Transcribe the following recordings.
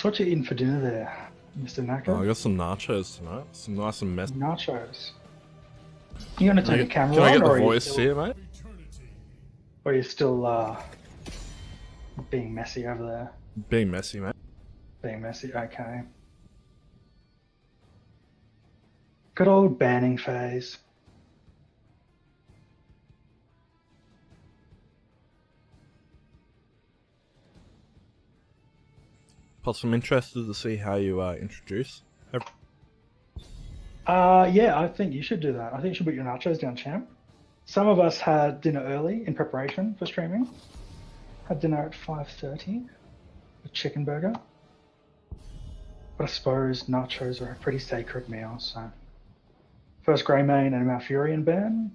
what you eating for dinner there, Mr. Nakid? Oh, I got some nachos tonight. Some nice and messy. Nachos. You gonna turn the camera Can I on, get the or voice here, mate? or are you still being messy over there? Being messy, mate. Being messy, okay. Good old banning phase. Plus, I'm interested to see how you introduce. Yeah, I think you should do that. I think you should put your nachos down, champ. Some of us had dinner early in preparation for streaming. Had dinner at 5:30, a chicken burger. But I suppose nachos are a pretty sacred meal, so... First Greymane and Malfurion ban.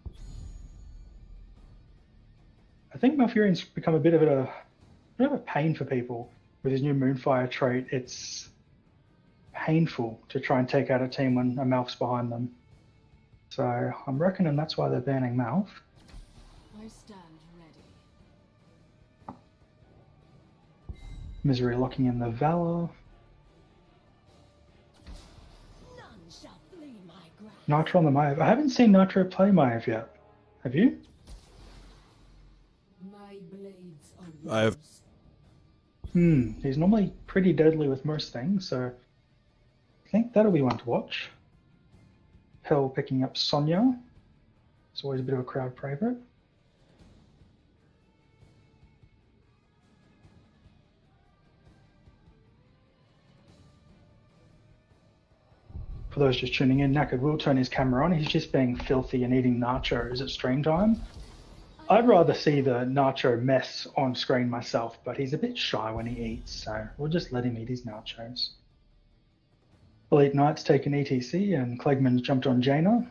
I think Malfurion's become a bit of a pain for people with his new Moonfire trait. It's painful to try and take out a team when a Malf's behind them. So I'm reckoning that's why they're banning Malf. I stand ready. Misery locking in the Valor. None shall flee my grasp. Nitro on the Maeve. I haven't seen Nitro play Maeve yet. Have you? My blades are I have. He's normally pretty deadly with most things, so I think that'll be one to watch. Hell picking up Sonya. It's always a bit of a crowd favourite. For those just tuning in, Nakid will turn his camera on. He's just being filthy and eating nachos at stream time. I'd rather see the nacho mess on screen myself, but he's a bit shy when he eats, so we'll just let him eat his nachos. Elite Knight's taken ETC and Clegman's jumped on Jaina.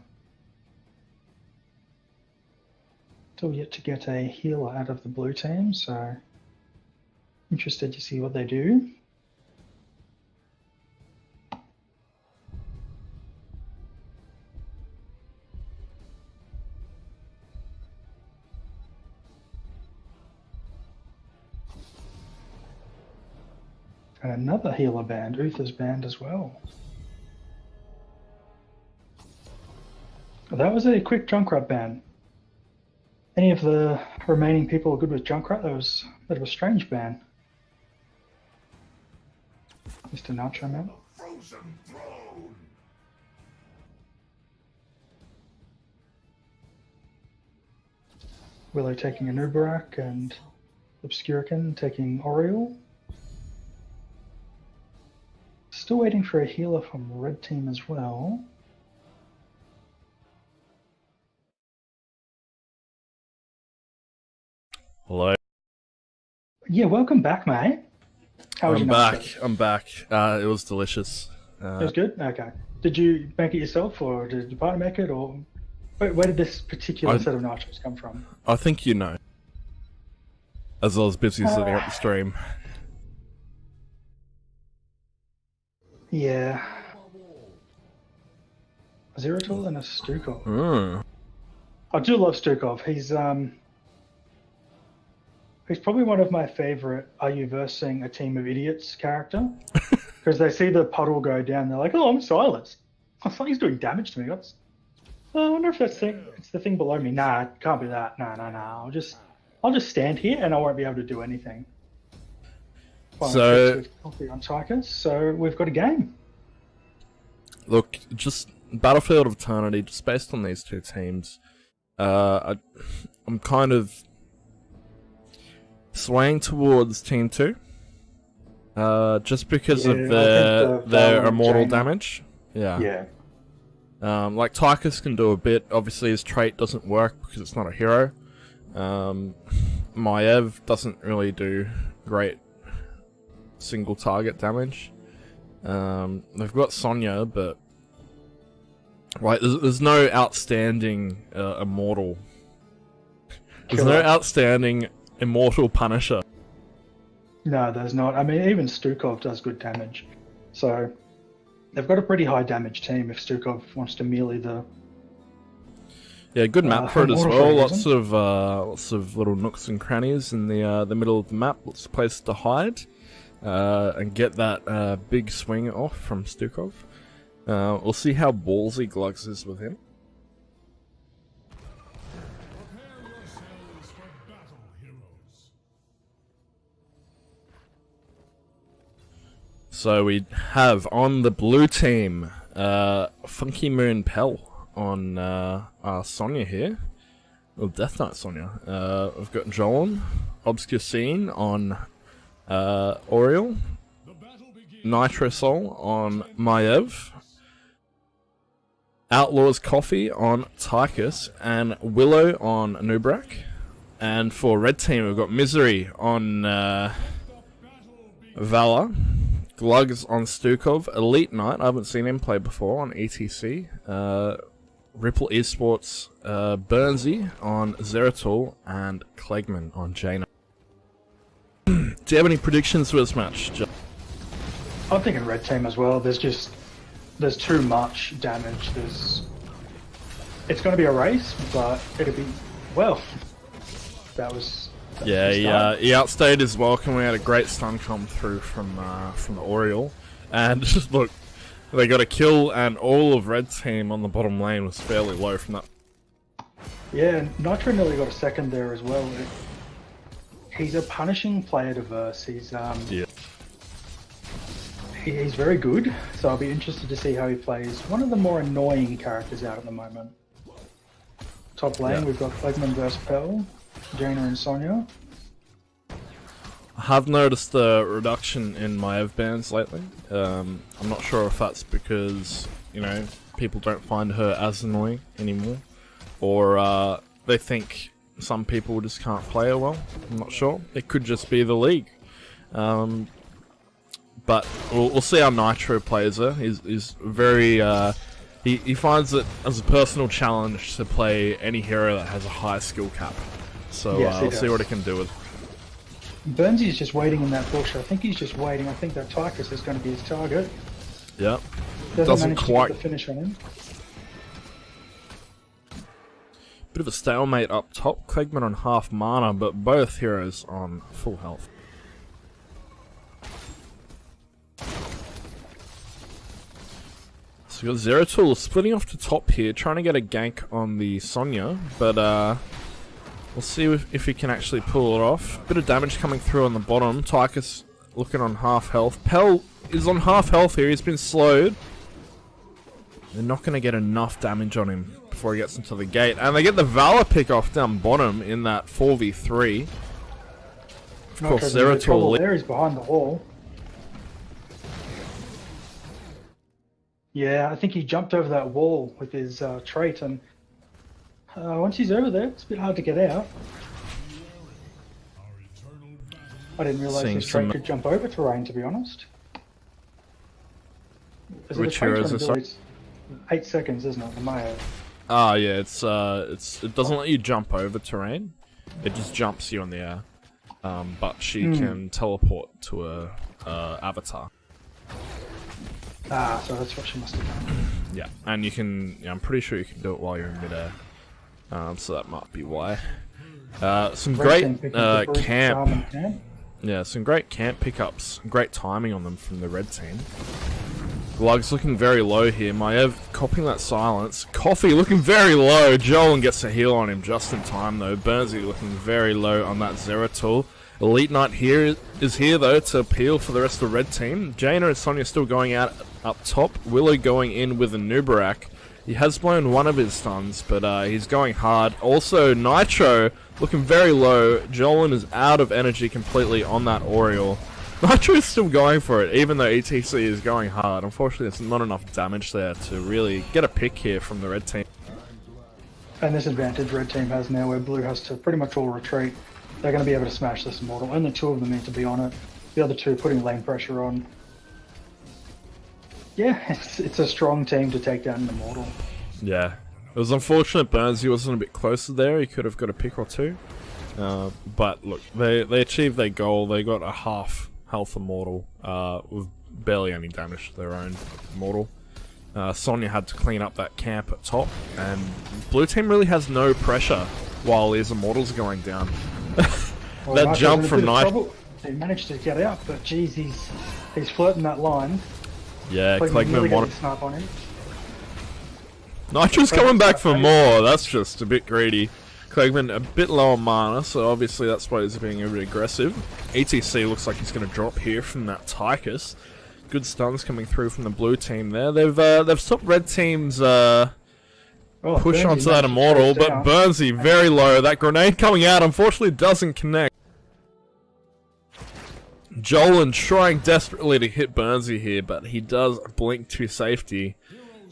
Still yet to get a healer out of the blue team, so interested to see what they do. And another healer band, Uther's band as well. That was a quick Junkrat ban. Any of the remaining people are good with Junkrat? That was a bit of a strange ban. Mr. Nacho Man. Willow taking a Nubarak and Obscurican taking Oriole. Still waiting for a healer from red team as well. Hello. Yeah, welcome back, mate. How was I'm your back. night? I'm back. It was delicious. It was good? Okay. Did you make it yourself, or did your partner make it, or where did this particular set of nachos come from? I think you know. As I was busy setting up the stream. Yeah. A Zeratul and a Stukov. I do love Stukov. He's probably one of my favourite Are You Versing a Team of Idiots character. Because they see the puddle go down, they're like, oh, I'm silenced. I thought he's doing damage to me. I wonder if it's the thing below me. Nah, it can't be that. Nah. I'll just stand here and I won't be able to do anything. So on Tychus, so we've got a game. look, just Battlefield of Eternity, just based on these two teams, I'm kind of swaying towards Team 2. Just because of their immortal damage. Yeah. Like Tychus can do a bit. Obviously his trait doesn't work because it's not a hero. Maiev doesn't really do great single target damage. They've got Sonya, but like there's no outstanding immortal. There's no outstanding immortal Punisher. No, there's not. I mean, even Stukov does good damage. So they've got a pretty high damage team if Stukov wants to melee the... Yeah, good map for it as well. Lots of little nooks and crannies in the middle of the map. Lots of places to hide. and get that big swing off from Stukov. We'll see how ballsy Glugs is with him. So we have on the blue team Funky Moon Pell on our Sonya here. Well, Death Knight Sonya. We've got Jolan, Obscure Scene on Oriel, Nitro Soul on Maiev, Outlaws Coffee on Tychus, and Willow on Nubrak. And for red team, we've got Misery on Valor, Glugs on Stukov, Elite Knight, I haven't seen him play before, on ETC, Ripple Esports, Burnsy on Zeratul, and Klegman on Jaina. Do you have any predictions for this match, John? I'm thinking red team as well. There's too much damage. It's going to be a race, but it'll be, well, yeah, he outstayed his welcome. We had a great stun come through from the Oriole, and just look, they got a kill, and all of red team on the bottom lane was fairly low from that. Yeah, and Nitro nearly got a second there as well. He's a punishing player to verse. He's he's very good, so I'll be interested to see how he plays. One of the more annoying characters out at the moment. Top lane, we've got Klegman versus Pell, Jaina and Sonya. I have noticed the reduction in my Ev bans lately. I'm not sure if that's because, you know, people don't find her as annoying anymore, or they think some people just can't play her well. I'm not sure. It could just be the league. But we'll see how Nitro plays her. He's very... He finds it as a personal challenge to play any hero that has a high skill cap. So yes, we'll see what he can do with. Burnsy's just waiting in that bush. I think he's just waiting. I think that Tychus is going to be his target. Yeah. Doesn't quite to get the finish on him. Bit of a stalemate up top. Klegman on half mana, but both heroes on full health. So we've got Zeratul splitting off to top here, trying to get a gank on the Sonya, but we'll see if he can actually pull it off. Bit of damage coming through on the bottom. Tychus looking on half health. Pell is on half health here. He's been slowed. They're not going to get enough damage on him before he gets into the gate. And they get the Valor pick off down bottom in that 4v3. Of course, Zeratul... There, he's behind the wall. Yeah, I think he jumped over that wall with his trait, and once he's over there, it's a bit hard to get out. I didn't realise his trait could jump over terrain, to be honest. Which hero is this? It's 8 seconds, isn't it? The Mayo. Ah, yeah, it doesn't let you jump over terrain. It just jumps you in the air. But she can teleport to a avatar. Ah, so that's what she must have done. Yeah, and you can... Yeah, I'm pretty sure you can do it while you're in midair. So that might be why. Some great camp. Yeah, some great camp pickups. Great timing on them from the red team. Glug's looking very low here. Maiev copying that silence. Coffee looking very low. Jolan gets a heal on him just in time though. Burnsy looking very low on that Zeratul. Elite Knight is here though to appeal for the rest of the red team. Jaina and Sonya still going out up top. Willow going in with a Nubarak. He has blown one of his stuns, but he's going hard. Also, Nitro looking very low. Jolan is out of energy completely on that Oriole. Nitro is still going for it, even though ETC is going hard. Unfortunately, there's not enough damage there to really get a pick here from the red team. And this advantage red team has now, where blue has to pretty much all retreat. They're going to be able to smash this Immortal. Only 2 of them need to be on it. The other 2 putting lane pressure on. Yeah, it's a strong team to take down an Immortal. Yeah. It was unfortunate Burnsy wasn't a bit closer there. He could have got a pick or 2. But look, they achieved their goal. They got a half health Immortal with barely any damage to their own Immortal. Sonya had to clean up that camp at top, and blue team really has no pressure while his Immortals are going down. Well, that jump from Nitro... He managed to get out, but geez, he's flirting that line. Yeah, Clegman really Clegman got a snipe on him. Nitro's coming back for more. That's just a bit greedy. Clegman a bit low on mana, so obviously that's why he's being a bit aggressive. ETC looks like he's going to drop here from that Tychus. Good stuns coming through from the blue team there. They've stopped red team's push onto that Immortal, but Burnsy very low. That grenade coming out unfortunately doesn't connect. Jolan trying desperately to hit Burnsy here, but he does blink to safety.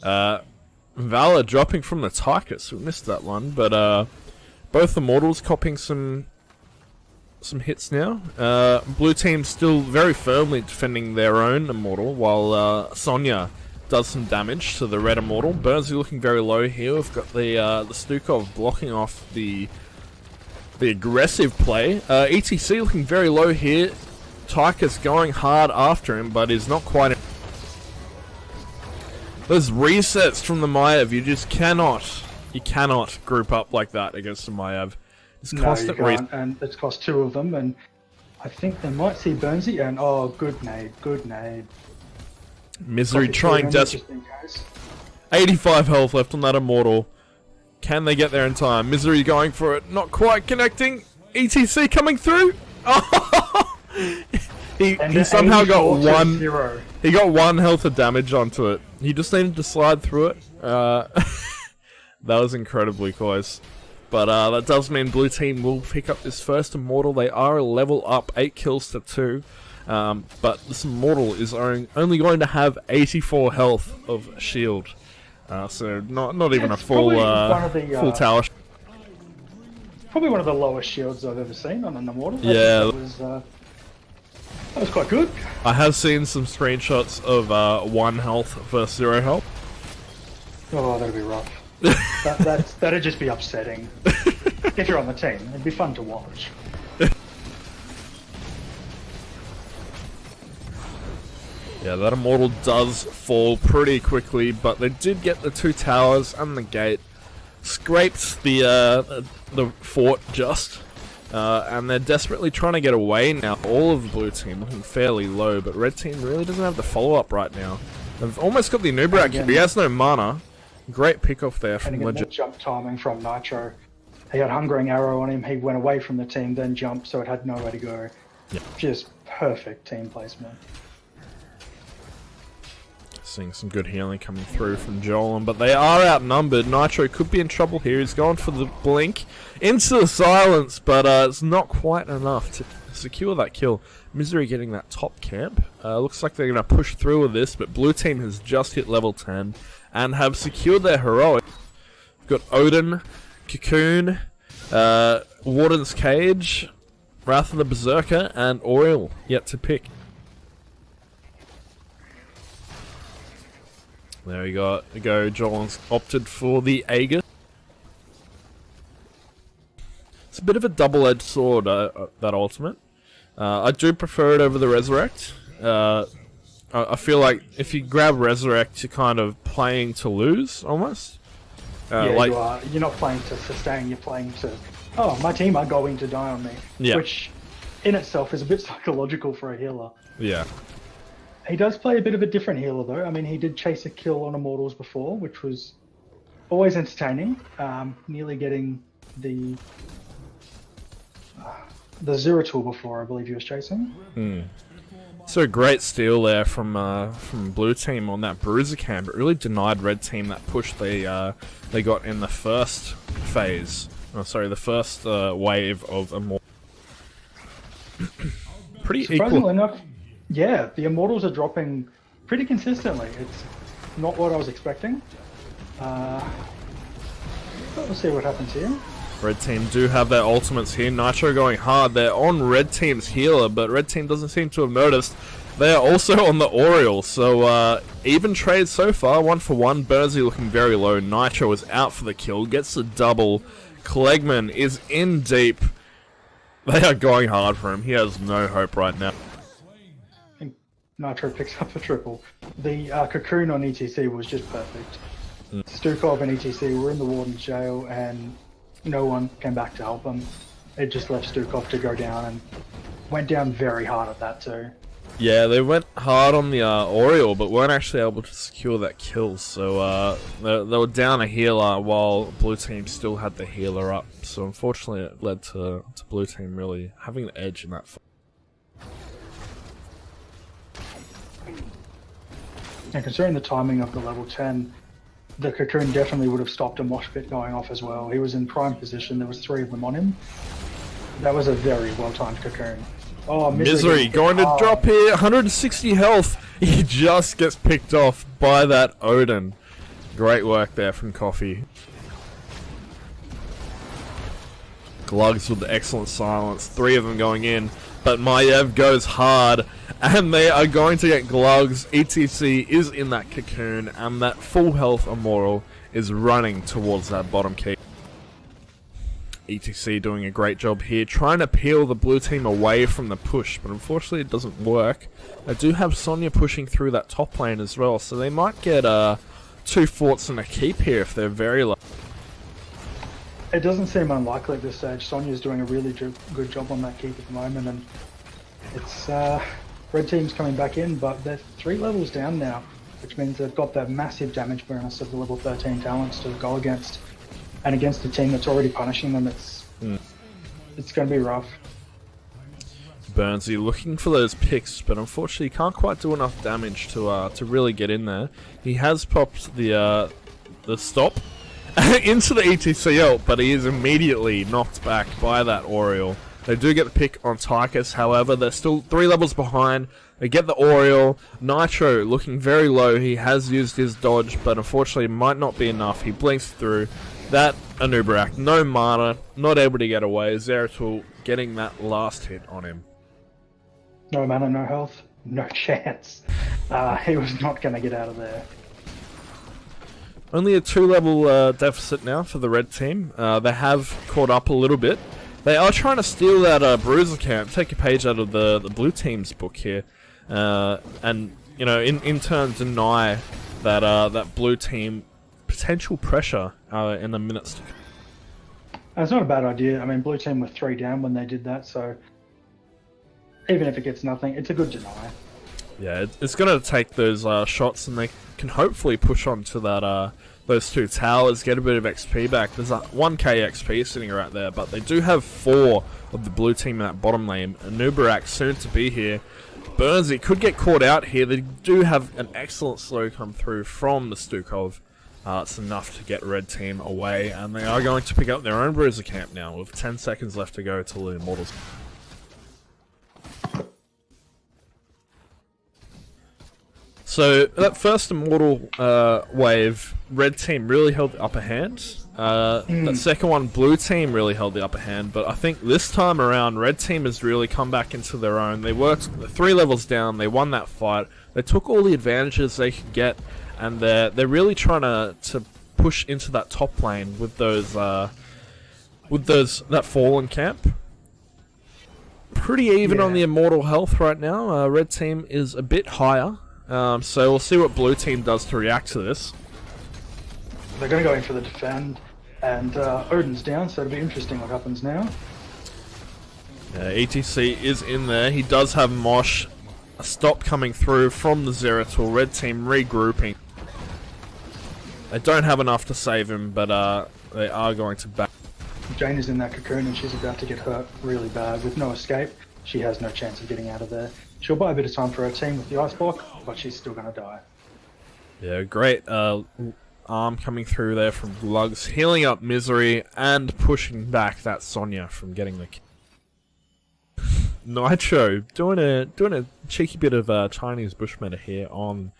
Valor dropping from the Tychus. We missed that one, but both Immortals copying some hits now. Blue team still very firmly defending their own Immortal, while Sonya does some damage to the red Immortal. Burnsy looking very low here. We've got the Stukov blocking off the aggressive play. ETC looking very low here. Tychus going hard after him, but is not quite. Those resets from the Maiev, you just cannot group up like that against the Maiev. It's constant and it's cost 2 of them, and I think they might see Burnsy, and oh, good nade. Misery trying desperately. 85 health left on that Immortal. Can they get there in time? Misery going for it, not quite connecting. ETC coming through. Oh! He somehow got one. He got 1 health of damage onto it. He just needed to slide through it. That was incredibly close. But that does mean blue team will pick up this first Immortal. They are a level up, 8 kills to 2. But this Immortal is only going to have 84 health of shield. So not even a full full tower. Probably one of the lowest shields I've ever seen on an Immortal. Yeah. That was quite good. I have seen some screenshots of 1 health versus 0 health. Oh, that'd be rough. That'd just be upsetting. If you're on the team, it'd be fun to watch. Yeah, that Immortal does fall pretty quickly, but they did get the 2 towers and the gate. Scraped the fort just. And they're desperately trying to get away now. All of the blue team looking fairly low, but red team really doesn't have the follow-up right now. They've almost got the Anubis, but he has no mana. Great pick-off there from Legend. Jump timing from Nitro. He had Hungering Arrow on him, he went away from the team, then jumped, so it had nowhere to go. Yep. Just perfect team placement. Seeing some good healing coming through from Jolan, but they are outnumbered. Nitro could be in trouble here. He's gone for the blink into the silence, but it's not quite enough to secure that kill. Misery getting that top camp. Looks like they're going to push through with this, but blue team has just hit level 10 and have secured their heroic. We've got Odin, Cocoon, Warden's Cage, Wrath of the Berserker, and Oriel yet to pick. There we go. Jolan's opted for the Aegis. It's a bit of a double-edged sword, that ultimate. I do prefer it over the Resurrect. I feel like if you grab Resurrect, you're kind of playing to lose, almost. Yeah, like, you are. You're not playing to sustain, you're playing to, oh, my team are going to die on me. Yeah. Which, in itself, is a bit psychological for a healer. Yeah. He does play a bit of a different healer, though. I mean, he did chase a kill on Immortals before, which was always entertaining. Nearly getting the Zero tool before, I believe he was chasing. So great steal there from blue team on that Bruiser camp. It really denied red team that push they got in the first phase. Oh, sorry, the first wave of Immortals. Pretty surprisingly equal. Enough, yeah, the Immortals are dropping pretty consistently. It's not what I was expecting. We'll see what happens here. Red team do have their ultimates here. Nitro going hard. They're on red team's healer, but red team doesn't seem to have noticed. They are also on the Oriel, so even trade so far, 1 for 1. Burnsy looking very low. Nitro is out for the kill, gets the double. Clegman is in deep. They are going hard for him. He has no hope right now. I think Nitro picks up a triple. The Cocoon on ETC was just perfect. Stukov and ETC were in the Warden's jail, and no one came back to help them. It just left Stukov to go down, and Went down very hard at that too. Yeah, they went hard on the Oriole, but weren't actually able to secure that kill. So they were down a healer while blue team still had the healer up. So unfortunately, it led to blue team really having the edge in that fight. And considering the timing of the level 10, the cocoon definitely would have stopped a mosh pit going off as well. He was in prime position. There was 3 of them on him. That was a very well-timed cocoon. Oh, Misery going to drop here, 160 health. He just gets picked off by that Odin. Great work there from Coffee. Glugs with the excellent silence, 3 of them going in, but Maiev goes hard, and they are going to get Glugs. ETC is in that cocoon, and that full health Immortal is running towards that bottom key. ETC doing a great job here, trying to peel the blue team away from the push, but unfortunately it doesn't work. They do have Sonya pushing through that top lane as well, so they might get 2 forts and a keep here if they're very low. It doesn't seem unlikely at this stage. Sonya's doing a really good job on that keep at the moment, and it's red team's coming back in, but they're 3 levels down now, which means they've got that massive damage bonus of the level 13 talents to go against. And against a team that's already punishing them, it's going to be rough. Burnsy looking for those picks, but unfortunately can't quite do enough damage to really get in there. He has popped the stop into the ETC ult, but he is immediately knocked back by that Oriole. They do get the pick on Tychus, however, they're still 3 levels behind. They get the Oriole. Nitro looking very low. He has used his dodge, but unfortunately might not be enough. He blinks through. That Anubarak, no mana, not able to get away. Zeratul getting that last hit on him. No mana, no health, no chance. He was not going to get out of there. Only a 2-level deficit now for the red team. They have caught up a little bit. They are trying to steal that Bruiser camp, take a page out of the blue team's book here, and you know, in turn deny that that blue team potential pressure in the minutes to come. It's not a bad idea. I mean, blue team were 3 down when they did that, so even if it gets nothing, it's a good deny. Yeah, it's going to take those shots, and they can hopefully push on to that those 2 towers, get a bit of XP back. There's a 1k XP sitting right there, but they do have 4 of the blue team in that bottom lane. Anubarak soon to be here. Burnsy could get caught out here. They do have an excellent slow come through from the Stukov. It's enough to get red team away, and they are going to pick up their own Bruiser camp now with 10 seconds left to go till the Immortals. So that first Immortal wave, red team really held the upper hand. That second one, blue team really held the upper hand, but I think this time around, red team has really come back into their own. They worked 3 levels down, they won that fight, they took all the advantages they could get, and they're really trying to push into that top lane with that fallen camp. Pretty even on the Immortal health right now. Red team is a bit higher, so we'll see what blue team does to react to this. They're going to go in for the defend, and Odin's down, so it'll be interesting what happens now. ETC is in there. He does have Mosh. A stop coming through from the Zeratul. Red team regrouping. They don't have enough to save him, but they are going to back. Jane is in that cocoon, and she's about to get hurt really bad. With no escape, she has no chance of getting out of there. She'll buy a bit of time for her team with the ice block, but she's still going to die. Yeah, great arm coming through there from Glugs, healing up Misery and pushing back that Sonya from getting the kill. Nitro doing a cheeky bit of Chinese bushmeta here on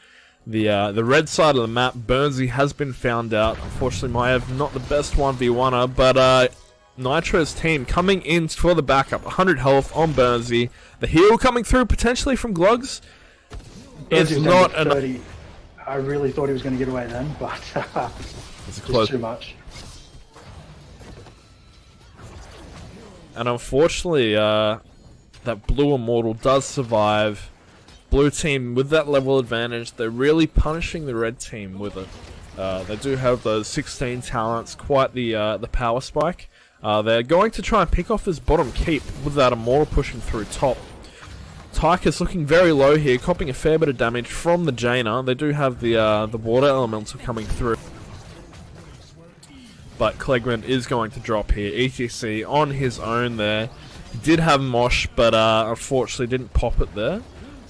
the red side of the map. Burnsy has been found out. Unfortunately, Maiev not the best 1v1er, but Nitro's team coming in for the backup. 100 health on Burnsy. The heal coming through potentially from Glugs. It's not enough. I really thought he was going to get away then, but it's close. Too much. And unfortunately, that blue Immortal does survive. Blue team with that level advantage, they're really punishing the red team with it. They do have those 16 talents, quite the power spike. They're going to try and pick off this bottom keep with that Immortal pushing through top. Tychus looking very low here, copping a fair bit of damage from the Jaina. They do have the water elemental coming through. But Klegman is going to drop here. ETC on his own there. He did have Mosh, but unfortunately didn't pop it there.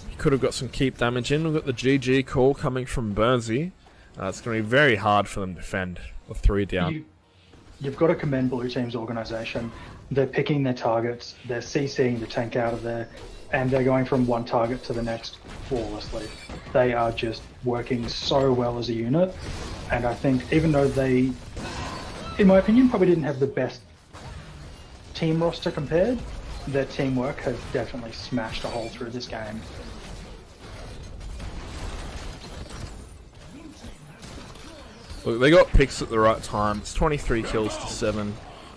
He could have got some keep damage in. We've got the GG call coming from Burnsy. It's going to be very hard for them to defend with 3 down. You've got to commend Blue Team's organisation. They're picking their targets, they're CCing the tank out of there, and they're going from one target to the next flawlessly. They are just working so well as a unit, and I think even though they, in my opinion, probably didn't have the best team roster compared, their teamwork has definitely smashed a hole through this game. Look, they got picks at the right time. It's 23 kills to 7.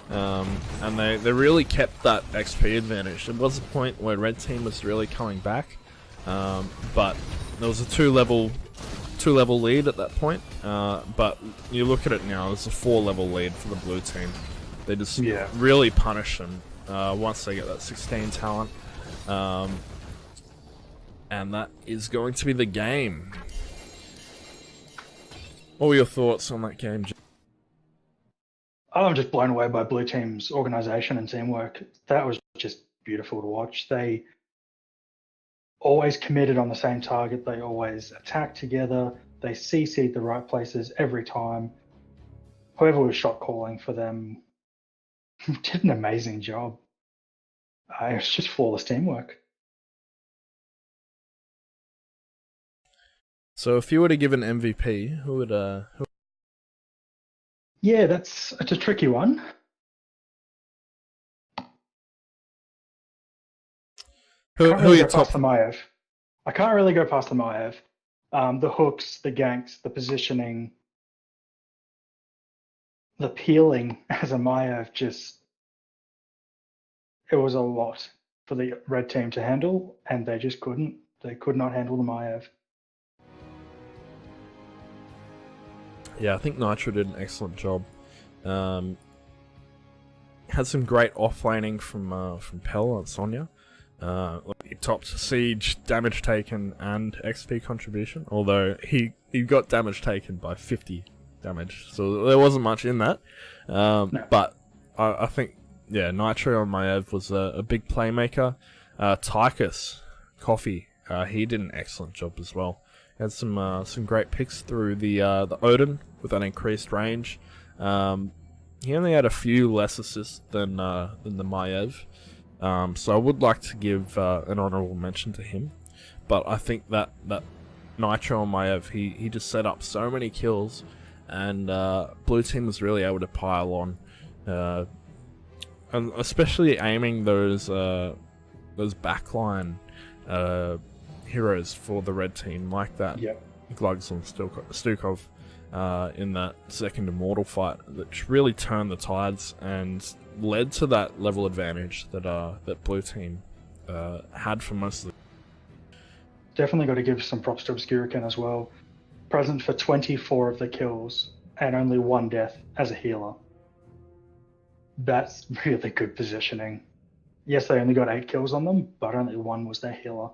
And they really kept that XP advantage. There was a point where Red Team was really coming back, but there was a two-level lead at that point. But you look at it now, there's a 4-level lead for the Blue Team. They just really punish them once they get that 16 talent, and that is going to be the game. What were your thoughts on that game, Jim? I'm just blown away by Blue Team's organisation and teamwork. That was just beautiful to watch. They always committed on the same target. They always attacked together. They CC'd the right places every time. Whoever was shot calling for them did an amazing job. It was just flawless teamwork. So if you were to give an MVP, who would Yeah, it's a tricky one. Who are your top? The Maiev. I can't really go past the Maiev. The hooks, the ganks, the positioning, the peeling as a Maiev, just it was a lot for the red team to handle, and they just couldn't. They could not handle the Maiev. Yeah, I think Nitro did an excellent job. Had some great offlaning from Pell and Sonya. He topped Siege, damage taken, and XP contribution. Although he got damage taken by 50 damage, so there wasn't much in that. No. But I think Nitro on Maiev was a big playmaker. Tychus, Coffee, he did an excellent job as well. Had some great picks through the Odin with that increased range. He only had a few less assists than the Maiev, so I would like to give an honourable mention to him. But I think that Nitro on Maiev, he just set up so many kills, and Blue Team was really able to pile on, and especially aiming those backline heroes for the red team, like that Glugs on Stukov in that second Immortal fight, that really turned the tides and led to that level advantage that Blue Team had for most of the... Definitely got to give some props to Obscurican as well. Present for 24 of the kills and only 1 death as a healer. That's really good positioning. Yes, they only got 8 kills on them, but only 1 was their healer.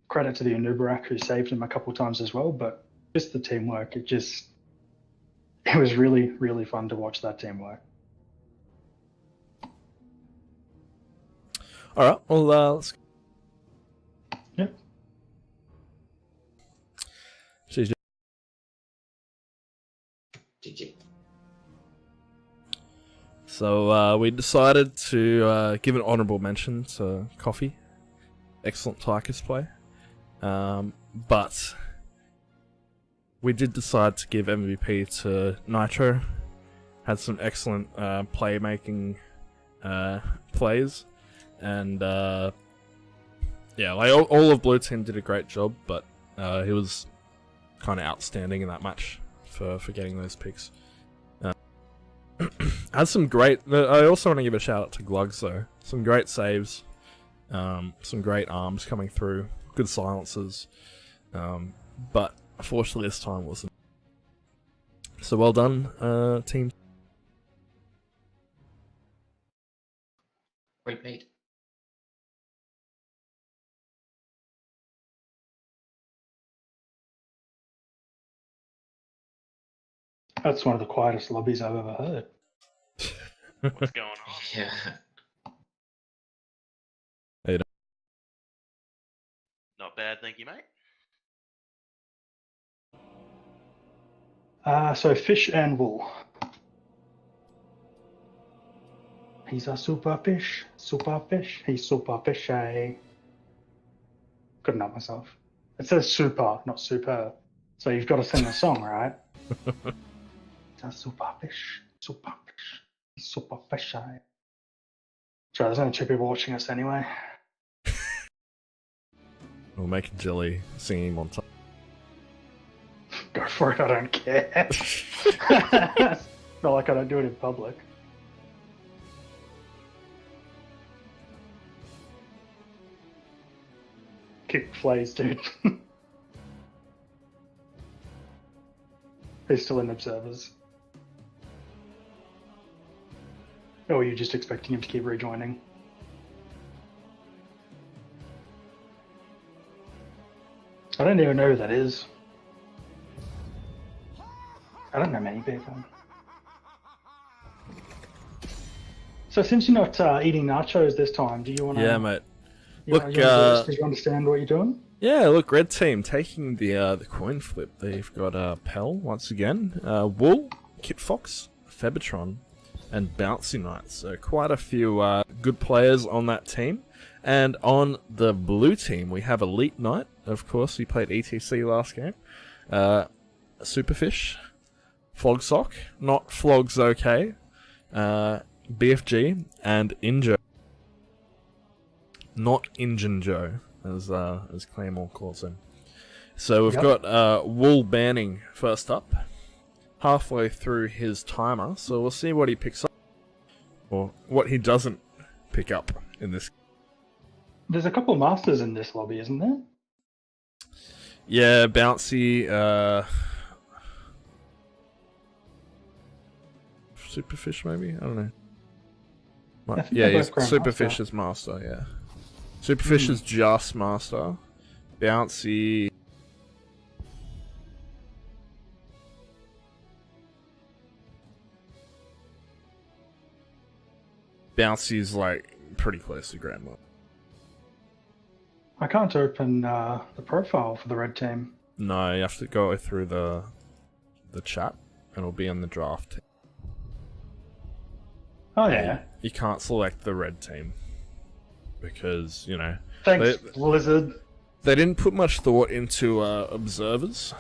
Credit to the Anubarak who saved him a couple times as well, but just the teamwork, it was really, really fun to watch that teamwork. Alright, well, let's... Yep. GG. So we decided to give an honourable mention to Coffee. Excellent Tychus play. But we did decide to give MVP to Nitro. Had some excellent playmaking plays, and like all of Blue Team did a great job, but he was kind of outstanding in that match for getting those picks. Had some great... I also want to give a shout out to Glugs though. Some great saves, some great arms coming through, good silences, but unfortunately this time wasn't. So well done, team. Repeat. That's one of the quietest lobbies I've ever heard. What's going on? Yeah. Not bad, thank you, mate. So fish and wool. He's a super fish, he's super fishy. Couldn't help myself. It says super, not super. So you've got to sing the song, right? He's a super fish, he's super fishy. Sure, there's only 2 people watching us anyway. We'll make Jelly singing on top. Go for it, I don't care. Not like I don't do it in public. Kick flays, dude. He's still in observers. Or are you just expecting him to keep rejoining? I don't even know who that is. I don't know many people. So since you're not eating nachos this time, do you want to... Yeah, mate. Do you understand what you're doing? Yeah, look, red team taking the coin flip. They've got Pell once again, Wool, Kit Fox, Febatron, and Bouncy Knight. So quite a few good players on that team. And on the blue team, we have Elite Knight. Of course, he played ETC last game. Superfish, Flogsock, not Flogs okay, BFG, and Injo. Not Injun Joe, as Claymore calls him. So we've got Wool banning first up, halfway through his timer. So we'll see what he picks up, or what he doesn't pick up in this. There's a couple of masters in this lobby, isn't there? Yeah, Bouncy, Superfish maybe? I don't know. Yeah, he's Superfish is master, yeah. Superfish is just master. Bouncy... Bouncy's like pretty close to Grandma. I can't open the profile for the red team. No, you have to go through the chat, and it'll be in the draft. Oh yeah. You can't select the red team because Thanks, Blizzard. They didn't put much thought into observers.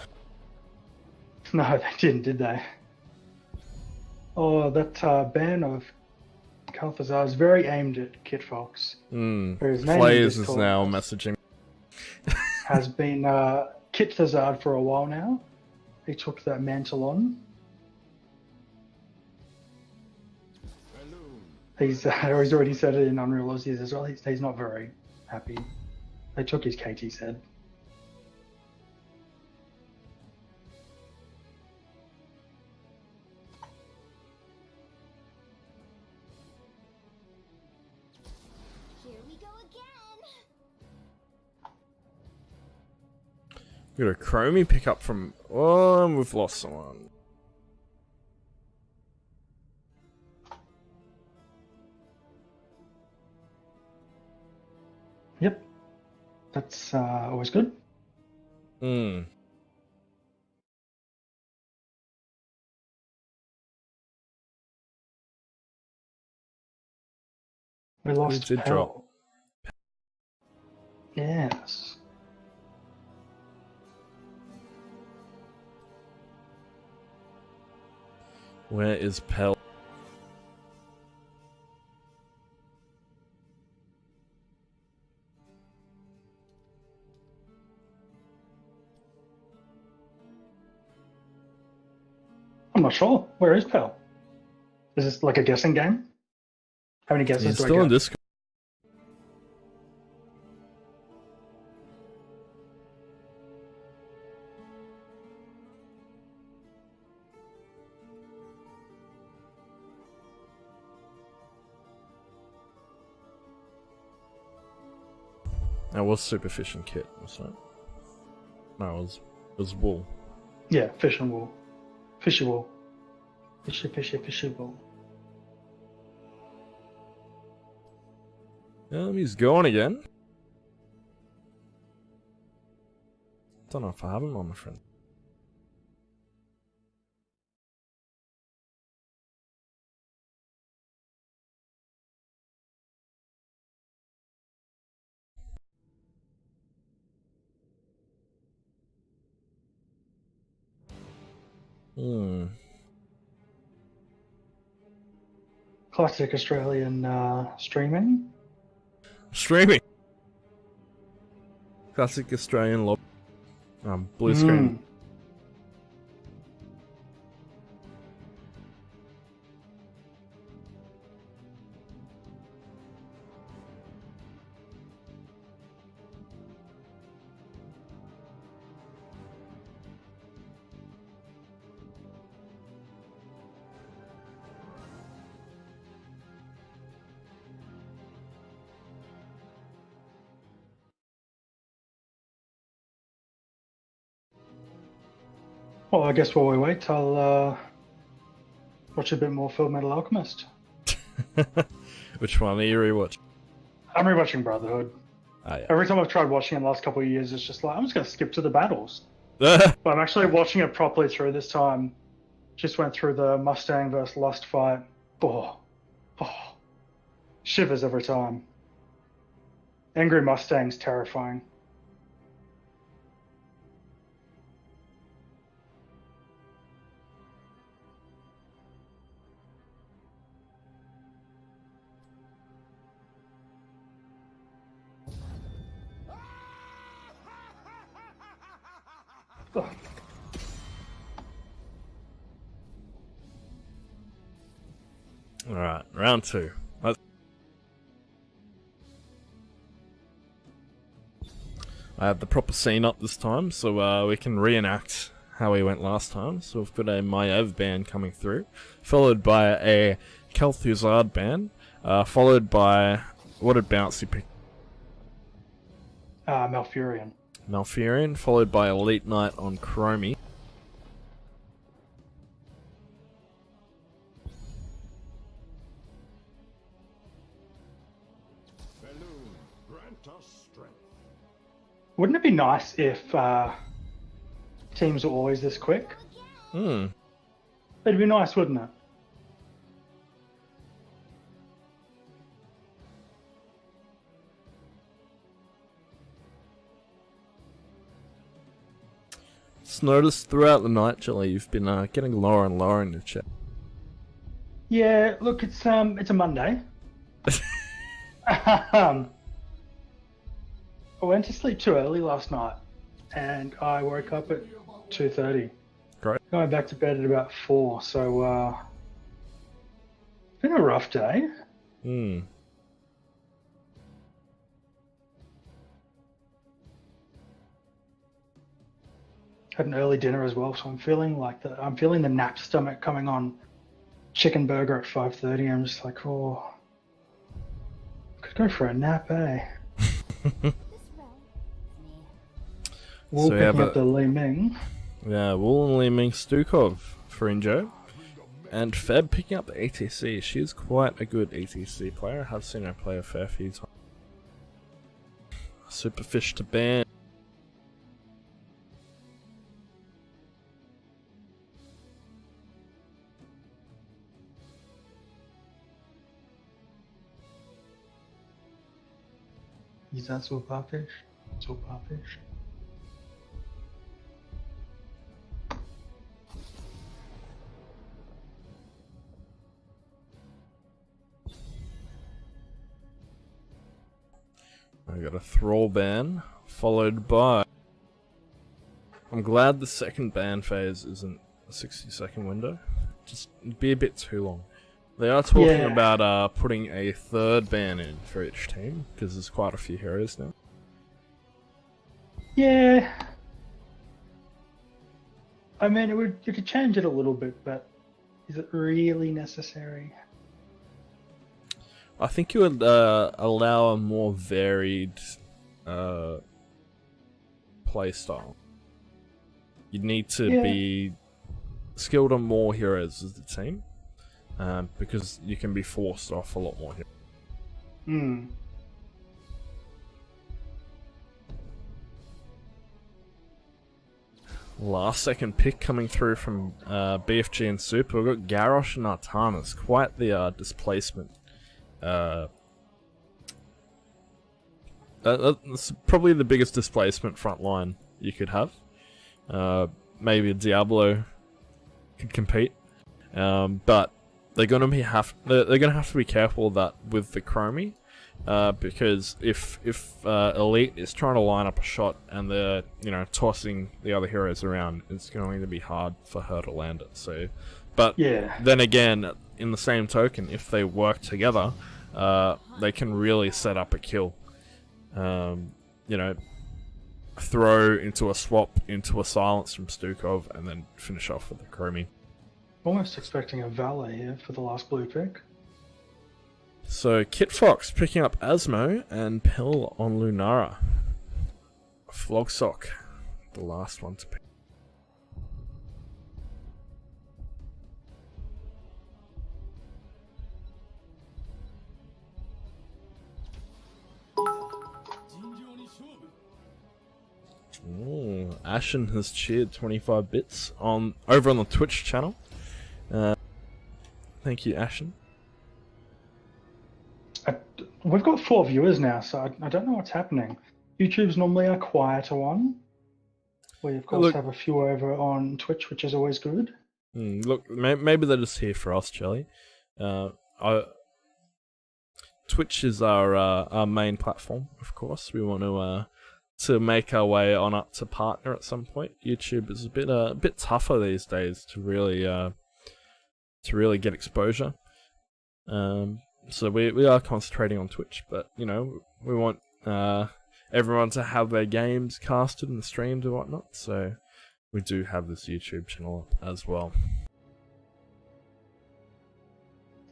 No, they didn't, did they? Oh, that ban of Calthazar is very aimed at Kit Fox. Flayers is now messaging. Has been Kit Thazard for a while now. He took that mantle on. He's already said it in Unreal Aussies as well. He's not very happy. They took his KT, he said. Here we go again. We got a Chromie pickup from... Oh, and we've lost someone. Yep. That's always good. Hmm. We lost did drop. Yes. Where is Pell? I'm not sure. Where is Pell? Is this like a guessing game? How many guesses He's do I still get? in Discord. That was super fish and kit, wasn't it? No, it was wool. Yeah, fish and wool. Fishy wool. Fishy wool. He's gone again. Don't know if I have him on my friend. Classic Australian streaming. Streaming. Classic Australian blue screen. Well, I guess while we wait, I'll watch a bit more Full Metal Alchemist. Which one are you rewatching? I'm rewatching Brotherhood. Oh, yeah. Every time I've tried watching it in the last couple of years, it's just like, I'm just going to skip to the battles. But I'm actually watching it properly through this time. Just went through the Mustang versus Lust fight. Oh. Shivers every time. Angry Mustang's terrifying. Oh. Alright, round 2. I have the proper scene up this time, so we can reenact how we went last time. So we've got a Maiev band coming through, followed by a Kel'Thuzad band, followed by... What did Bouncy pick? Malfurion. Malfurion, followed by Elite Knight on Chromie. Wouldn't it be nice if teams were always this quick? It'd be nice, wouldn't it? Just noticed throughout the night, Jelly, you've been getting lower and lower in your chat. Yeah, look, it's a Monday. I went to sleep too early last night, and I woke up at 2:30. Great. Going back to bed at about 4, so it's been a rough day. Had an early dinner as well, so I'm feeling the nap stomach coming on. Chicken burger at 5:30. I'm just like, oh, could go for a nap, eh? Wool picking up the Li Ming. Yeah, Wool and Li Ming Stukov for Injo. And Feb picking up the ETC. She's quite a good ETC player. I have seen her play a fair few times. Superfish to ban. Is that Superfish? Superfish? I got a Thrall ban, followed by... I'm glad the second ban phase isn't a 60-second window. Just it'd be a bit too long. They are talking about putting a third ban in for each team, because there's quite a few heroes now. Yeah. I mean, you could change it a little bit, but is it really necessary? I think you would allow a more varied playstyle. You need to be skilled on more heroes as the team, because you can be forced off a lot more heroes. Hmm. Last second pick coming through from BFG and Super. We've got Garrosh and Artanis. Quite the displacement. That's probably the biggest displacement front line you could have. Maybe a Diablo could compete, but they're gonna have to be careful of that with the Chromie, because if Elite is trying to line up a shot and they're tossing the other heroes around, it's going to be hard for her to land it. So, but then again, in the same token, if they work together, they can really set up a kill. Throw into a swap into a silence from Stukov and then finish off with the Chromie. Almost expecting a Valet here for the last blue pick. So Kit Fox picking up Asmo and Pell on Lunara. Flogsock, the last one to pick. Ooh, Ashen has cheered 25 bits over on the Twitch channel. Thank you, Ashen. We've got 4 viewers now, so I don't know what's happening. YouTube's normally a quieter one. We of course have a few over on Twitch, which is always good. Look, maybe they're just here for us, Jelly. Twitch is our main platform, of course. We want to make our way on up to partner at some point. YouTube is a bit tougher these days to really get exposure. So we are concentrating on Twitch, but we want everyone to have their games casted and streamed and whatnot. So we do have this YouTube channel as well.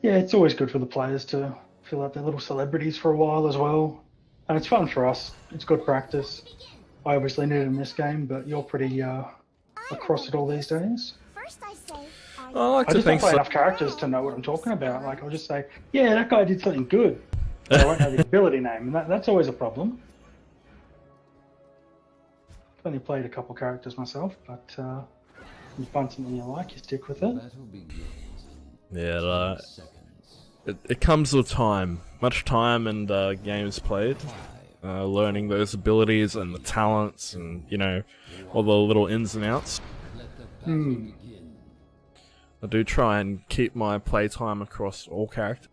Yeah, it's always good for the players to feel like they're little celebrities for a while as well. And it's fun for us. It's good practice. I obviously need it in this game, but you're pretty across it all these days. First I say, I I just don't play enough characters to know what I'm talking about. Like, I'll just say, yeah, that guy did something good. But I won't know the ability name, and that's always a problem. I've only played a couple characters myself, but you find something you like, you stick with it. Yeah, it comes with time. Much time and games played. Learning those abilities and the talents and, all the little ins and outs. I do try and keep my playtime across all characters.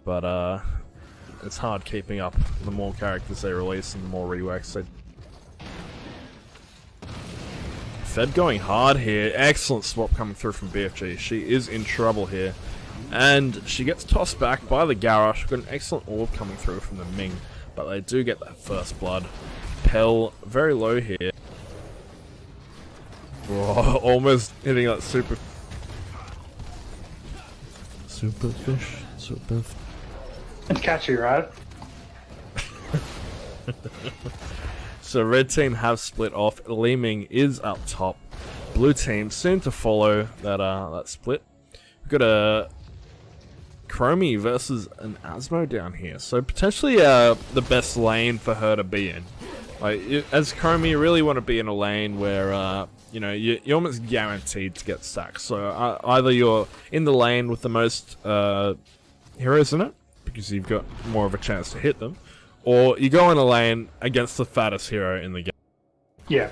But it's hard keeping up. The more characters they release and the more reworks they... Fed going hard here. Excellent swap coming through from BFG. She is in trouble here. And she gets tossed back by the Garrosh. Got an excellent orb coming through from the Ming. But they do get that first blood. Pell very low here. Whoa, almost hitting that super... Superfish? It's catchy, right? So red team have split off. Leeming is up top. Blue team soon to follow that split. We've got a Chromie versus an Asmo down here. So potentially the best lane for her to be in. Like, as Chromie, you really want to be in a lane where you're almost guaranteed to get stacks. So either you're in the lane with the most heroes in it, because you've got more of a chance to hit them, or you go in a lane against the fattest hero in the game. Yeah.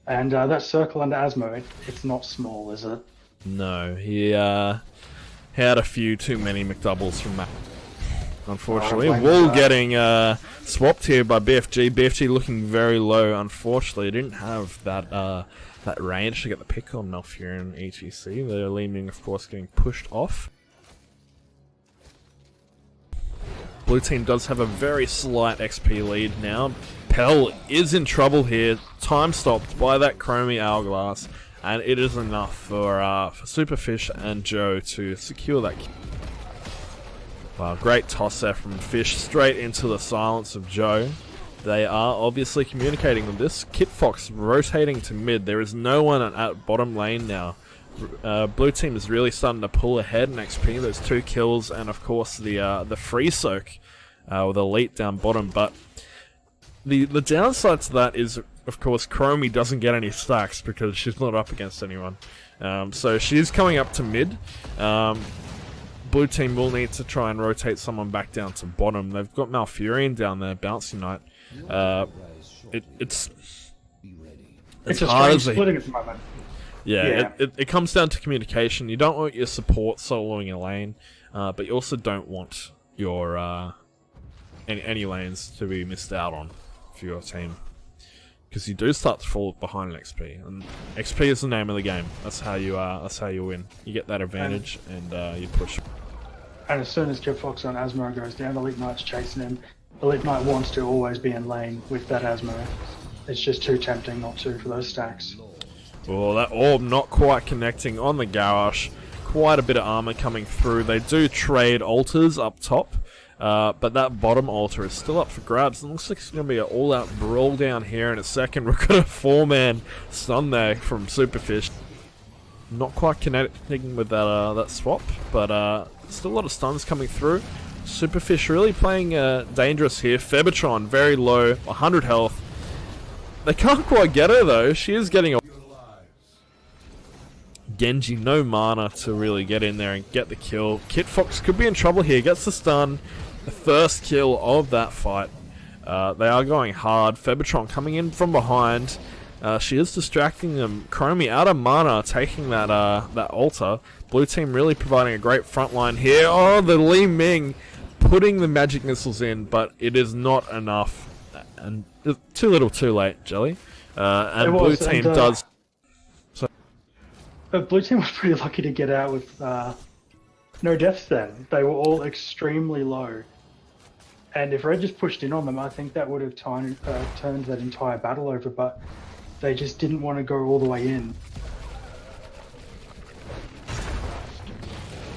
And that circle under Asmo, it's not small, is it? No, he had a few too many McDoubles from Matt. Unfortunately, Wool getting swapped here by BFG. BFG looking very low. Unfortunately, didn't have that range to get the pick on Malfurion and ETC. The Leeming, of course, getting pushed off. Blue team does have a very slight XP lead now. Pell is in trouble here. Time stopped by that Chromie Hourglass, and it is enough for Superfish and Joe to secure that kill. Wow, great toss there from Fish straight into the silence of Joe. They are obviously communicating with this. Kit Fox rotating to mid. There is no one at bottom lane now. Blue team is really starting to pull ahead in XP. Those 2 kills and of course the free soak with Elite down bottom. But the downside to that is, of course, Chromie doesn't get any stacks because she's not up against anyone. So she's coming up to mid. Blue team will need to try and rotate someone back down to bottom. They've got Malfurion down there, Bouncy Knight. It's a strange splitting at the moment. Yeah. It comes down to communication. You don't want your support soloing a lane, but you also don't want your any lanes to be missed out on for your team, because you do start to fall behind in XP, and XP is the name of the game. That's how you win. You get that advantage, and you push. And as soon as Kid Fox on Asmo goes down, Elite Knight's chasing him. Elite Knight wants to always be in lane with that Asmo. It's just too tempting not to for those stacks. Well, that orb not quite connecting on the Garrosh. Quite a bit of armor coming through. They do trade altars up top, but that bottom altar is still up for grabs. It looks like it's going to be an all-out brawl down here in a second. We've got a 4-man stun there from Superfish. Not quite connecting with that swap, but still a lot of stuns coming through. Superfish really playing dangerous here. Febatron very low, 100 health. They can't quite get her though. She is getting a Genji, no mana to really get in there and get the kill. Kit Fox could be in trouble here. Gets the stun. The first kill of that fight. They are going hard. Febatron coming in from behind. She is distracting them. Chromie out of mana, taking that altar. Blue team really providing a great front line here. Oh, the Li Ming putting the magic missiles in, but it is not enough. And too little too late, Jelly. And Blue team does... But Blue team was pretty lucky to get out with no deaths then. They were all extremely low. And if Red just pushed in on them, I think that would have turned that entire battle over, but they just didn't want to go all the way in.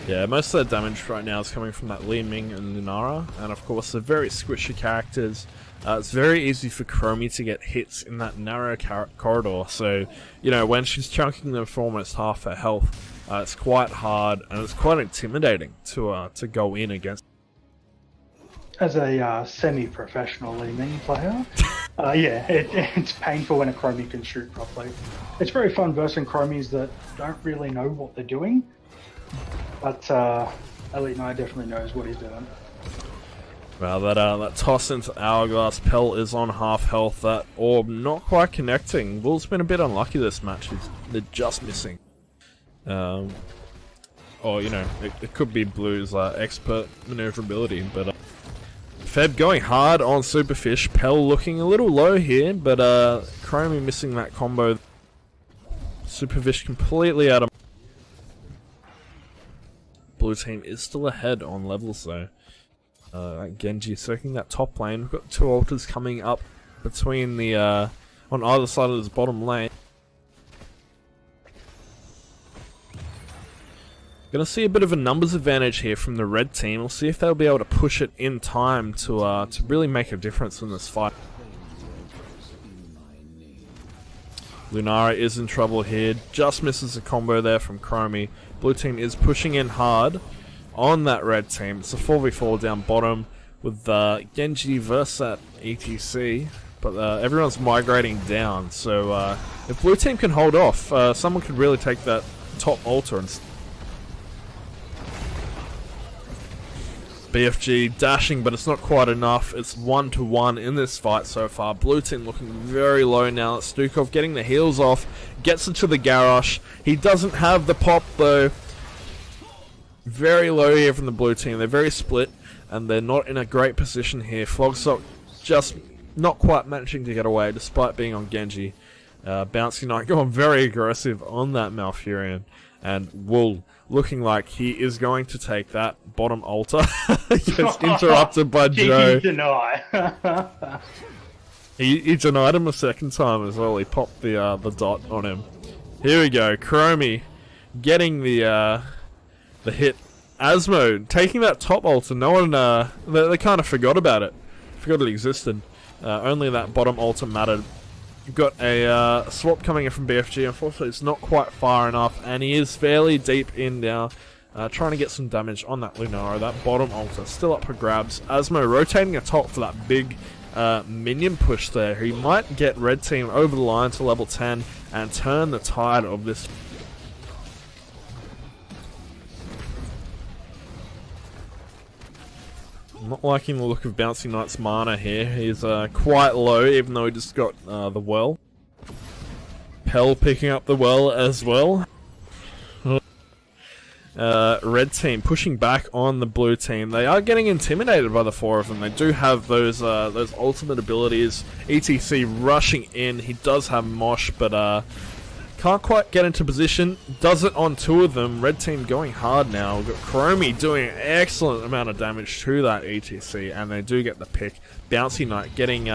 Yeah, most of the damage right now is coming from that Li Ming and Lunara, and of course they're very squishy characters. It's very easy for Chromie to get hits in that narrow corridor, so, you know, when she's chunking them for almost half her health, it's quite hard, and it's quite intimidating to go in against. As a semi-professional Li Ming player, yeah, it's painful when a Chromie can shoot properly. It's very fun versing Chromies that don't really know what they're doing, but Elite Knight definitely knows what he's doing. Well, that toss into Hourglass. Pell is on half health. That orb not quite connecting. Bull's been a bit unlucky this match. They're just missing. Or, you know, it could be Blue's expert maneuverability, but... Feb going hard on Superfish. Pell looking a little low here, but Chromie missing that combo. Superfish completely out of... Blue team is still ahead on levels though. Genji circling that top lane. We've got 2 altars coming up between the on either side of this bottom lane. Gonna see a bit of a numbers advantage here from the red team. We'll see if they'll be able to push it in time to really make a difference in this fight. Lunara is in trouble here. Just misses a combo there from Chromie. Blue team is pushing in hard on that red team. It's a 4v4 down bottom with Genji versus that ETC, but everyone's migrating down. So if blue team can hold off, someone could really take that top altar. And BFG dashing, but it's not quite enough. It's 1-1 in this fight so far. Blue team looking very low now. Stukov getting the heals off, gets it to the Garrosh. He doesn't have the pop though. Very low here from the blue team. They're very split, and they're not in a great position here. Flogsock just not quite managing to get away, despite being on Genji. Bouncy Knight going very aggressive on that Malfurion, and Wool looking like he is going to take that bottom altar. Gets interrupted by Joe. He denied him a second time as well. He popped the dot on him. Here we go. Chromie getting the hit Asmo taking that top altar. No one, they kind of forgot about it. Forgot it existed. Only that bottom altar mattered. You've got a swap coming in from BFG. Unfortunately, it's not quite far enough, and he is fairly deep in now, trying to get some damage on that Lunara. That bottom altar still up for grabs. Asmo rotating atop for that big minion push there. He might get red team over the line to level 10 and turn the tide of this. I'm not liking the look of Bouncy Knight's mana here. He's quite low, even though he just got the well. Pell picking up the well as well. Red team pushing back on the blue team. They are getting intimidated by the four of them. They do have those ultimate abilities. ETC rushing in. He does have Mosh, but can't quite get into position. Does it on two of them. Red team going hard now. We've got Chromie doing an excellent amount of damage to that ETC, and they do get the pick. Bouncy Knight getting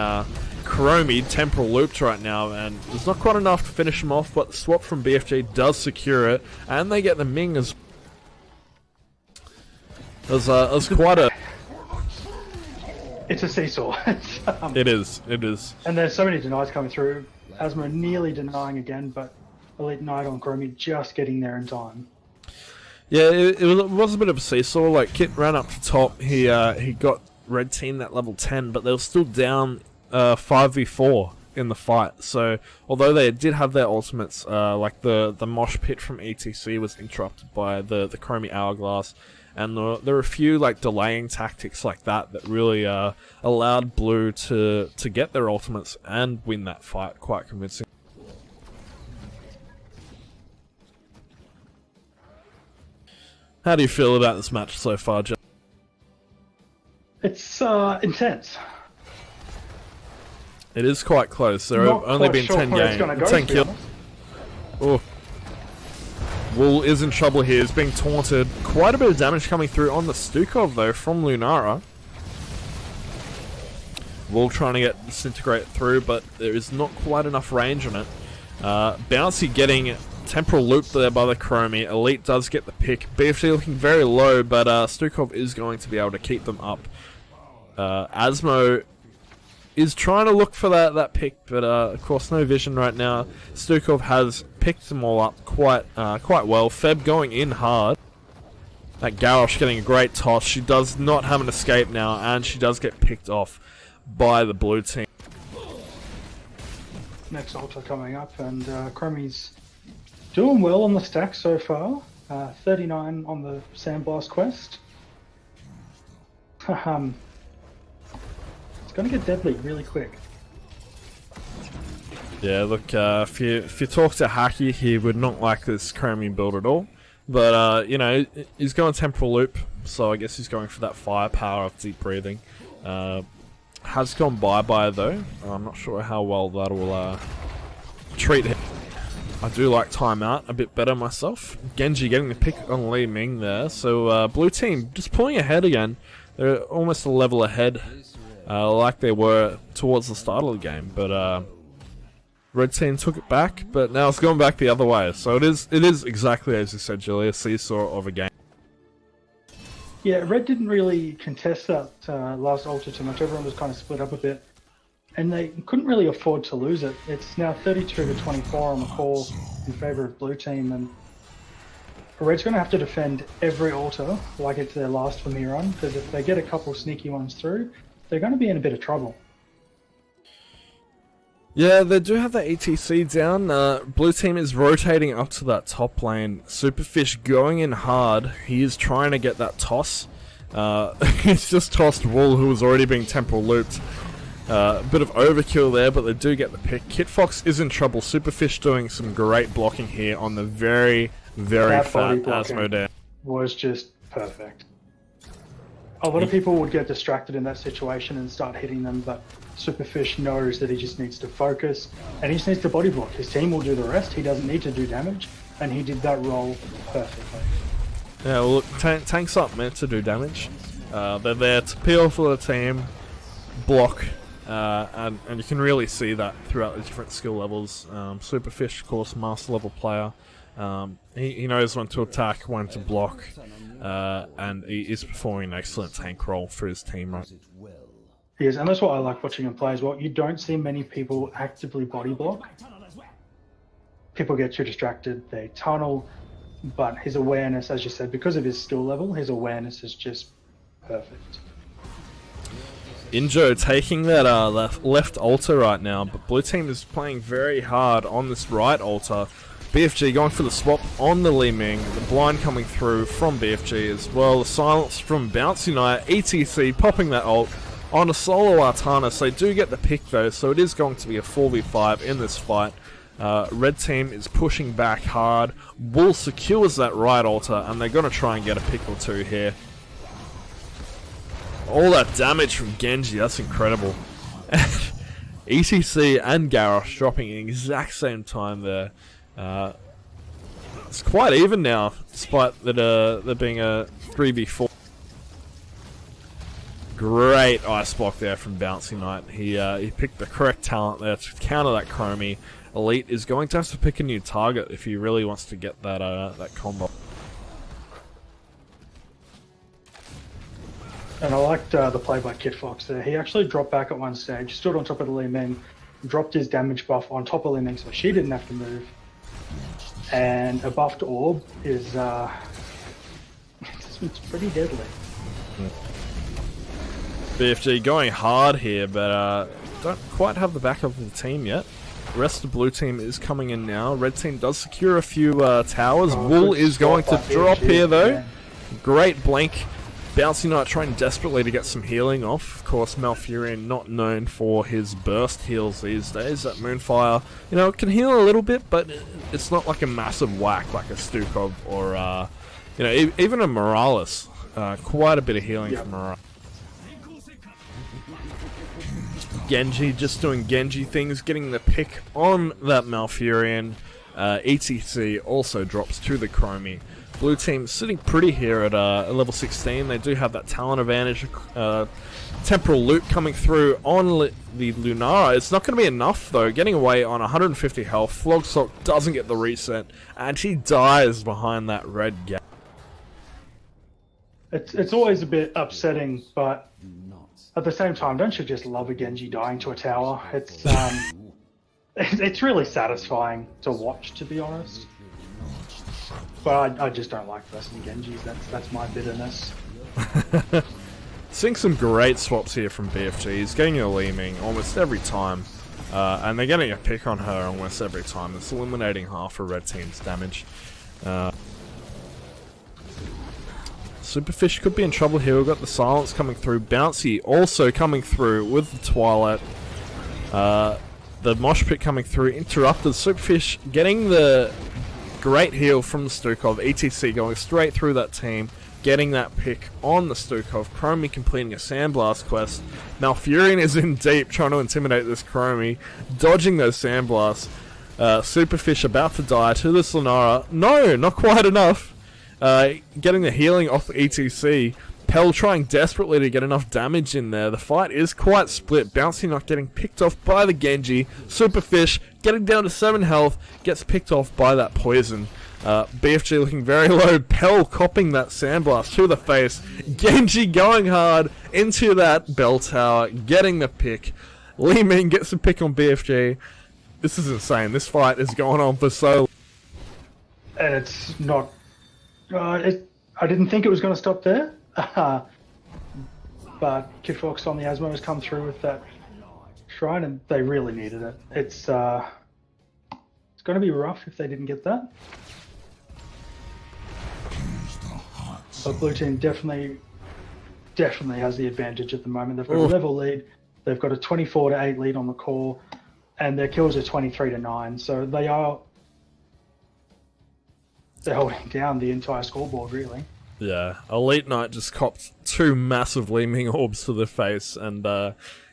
Chromie temporal looped right now, and there's not quite enough to finish him off, but the swap from BFG does secure it, and they get the Ming as it was quite a... It's a seesaw. It is. And there's so many denies coming through. Asmo nearly denying again, but Elite Knight on Chromie just getting there in time. Yeah, it was a bit of a seesaw. Like, Kit ran up to top. He got red team that level 10, but they were still down 5v4 in the fight. So, although they did have their ultimates, like the mosh pit from ETC was interrupted by the Chromie Hourglass. And there were a few like delaying tactics like that that really allowed Blue to get their ultimates and win that fight quite convincing. How do you feel about this match so far, Jeff? It's intense. It is quite close. There have only been 10 games, 10 kills. Oh. Wool is in trouble here, is being taunted. Quite a bit of damage coming through on the Stukov though from Lunara. Wool trying to get disintegrate through, but there is not quite enough range on it. Bouncy getting temporal loop there by the Chromie. Elite does get the pick. BFG looking very low, but Stukov is going to be able to keep them up. Asmo is trying to look for that pick, but of course no vision right now. Stukov has picked them all up quite well. Feb going in hard. That Garrosh getting a great toss. She does not have an escape now, and she does get picked off by the blue team. Next ultra coming up, and Chromie's doing well on the stack so far. 39 on the Sandblast quest. It's going to get deadly really quick. Yeah, look, if you talk to Haki, he would not like this Chromie build at all. But, you know, he's going temporal loop, so I guess he's going for that firepower of deep breathing. Has gone bye-bye, though. I'm not sure how well that will treat him. I do like timeout a bit better myself. Genji getting the pick on Li Ming there. So, blue team just pulling ahead again. They're almost a level ahead, like they were towards the start of the game. But, red team took it back, but now it's gone back the other way. So it is exactly as you said, Julie, a seesaw of a game. Yeah, red didn't really contest that last ultra too much. Everyone was kind of split up a bit, and they couldn't really afford to lose it. It's now 32-24 on the call in favour of blue team, and red's going to have to defend every ultra like it's their last for Miron, because if they get a couple sneaky ones through, they're going to be in a bit of trouble. Yeah, they do have that ETC down. Blue team is rotating up to that top lane. Superfish going in hard. He is trying to get that toss. He's just tossed Wool, who was already being temporal looped. A bit of overkill there, but they do get the pick. Kit Fox is in trouble. Superfish doing some great blocking here on the very, very fat Asmo down. Was just perfect. A lot of people would get distracted in that situation and start hitting them, but Superfish knows that he just needs to focus and he just needs to body block. His team will do the rest. He doesn't need to do damage, and he did that role perfectly. Yeah, well, look, tanks aren't meant to do damage. They're there to peel for the team, block, and you can really see that throughout the different skill levels. Superfish, of course, master level player. He knows when to attack, when to block, and he is performing an excellent tank role for his team right. Yes, and that's what I like watching him play as well. You don't see many people actively body block. People get too distracted, they tunnel, but his awareness, as you said, because of his skill level, his awareness is just perfect. Injo taking that left altar right now, but blue team is playing very hard on this right altar. BFG going for the swap on the Li Ming, the blind coming through from BFG as well, the silence from Bouncy Knight, ETC popping that ult on a solo Artana, so they do get the pick though, so it is going to be a 4v5 in this fight. Red team is pushing back hard, Bull secures that right altar, and they're going to try and get a pick or two here. All that damage from Genji, that's incredible. ETC and Garrosh dropping at the exact same time there. It's quite even now, despite that there being a 3v4. Great ice block there from Bouncy Knight. He picked the correct talent there to counter that Chromie. Elite is going to have to pick a new target if he really wants to get that that combo. And I liked the play by Kid Fox there. He actually dropped back at one stage, stood on top of the Li Ming, dropped his damage buff on top of Li Ming so she didn't have to move. And a buffed orb is it's pretty deadly. BFG going hard here, but don't quite have the backup of the team yet. The rest of the blue team is coming in now. Red team does secure a few towers. Wool is going to drop here though. Yeah. Great blink. Bouncy Knight trying desperately to get some healing off. Of course, Malfurion not known for his burst heals these days. That Moonfire, you know, can heal a little bit, but it's not like a massive whack like a Stukov or, you know, even a Morales. Quite a bit of healing from Morales. Genji just doing Genji things, getting the pick on that Malfurion. ETC also drops to the Chromie. Blue team sitting pretty here at level 16. They do have that talent advantage. Temporal loop coming through on the Lunara. It's not going to be enough though. Getting away on 150 health. Flogsock doesn't get the reset, and she dies behind that red gap. It's always a bit upsetting, but at the same time, don't you just love a Genji dying to a tower? It's it's really satisfying to watch, to be honest. But I just don't like versing Genjis. That's my bitterness. Seeing some great swaps here from BFG. He's getting a Li Ming almost every time. And they're getting a pick on her almost every time. It's eliminating half of Red Team's damage. Superfish could be in trouble here. We've got the silence coming through. Bouncy also coming through with the Twilight. The mosh pit coming through. Interrupted. Superfish getting the great heal from the Stukov. ETC going straight through that team. Getting that pick on the Stukov. Chromie completing a Sandblast quest. Malfurion is in deep trying to intimidate this Chromie. Dodging those Sandblasts. Superfish about to die to the Sonara. No, not quite enough. Getting the healing off ETC. Pell trying desperately to get enough damage in there. The fight is quite split. Bouncy not getting picked off by the Genji. Superfish getting down to 7 health. Gets picked off by that poison. BFG looking very low. Pell copping that Sandblast to the face. Genji going hard into that bell tower. Getting the pick. Li Ming gets the pick on BFG. This is insane. This fight is going on for so long. And it's not... I didn't think it was going to stop there. But Kid Fox on the Asmo has come through with that shrine, and they really needed it. It's going to be rough if they didn't get that. But blue team definitely has the advantage at the moment. They've got a level lead. They've got a 24-8 lead on the core, and their kills are 23-9. So they're holding down the entire scoreboard, really. Yeah, Elite Knight just copped 2 massive Li Ming orbs to the face, and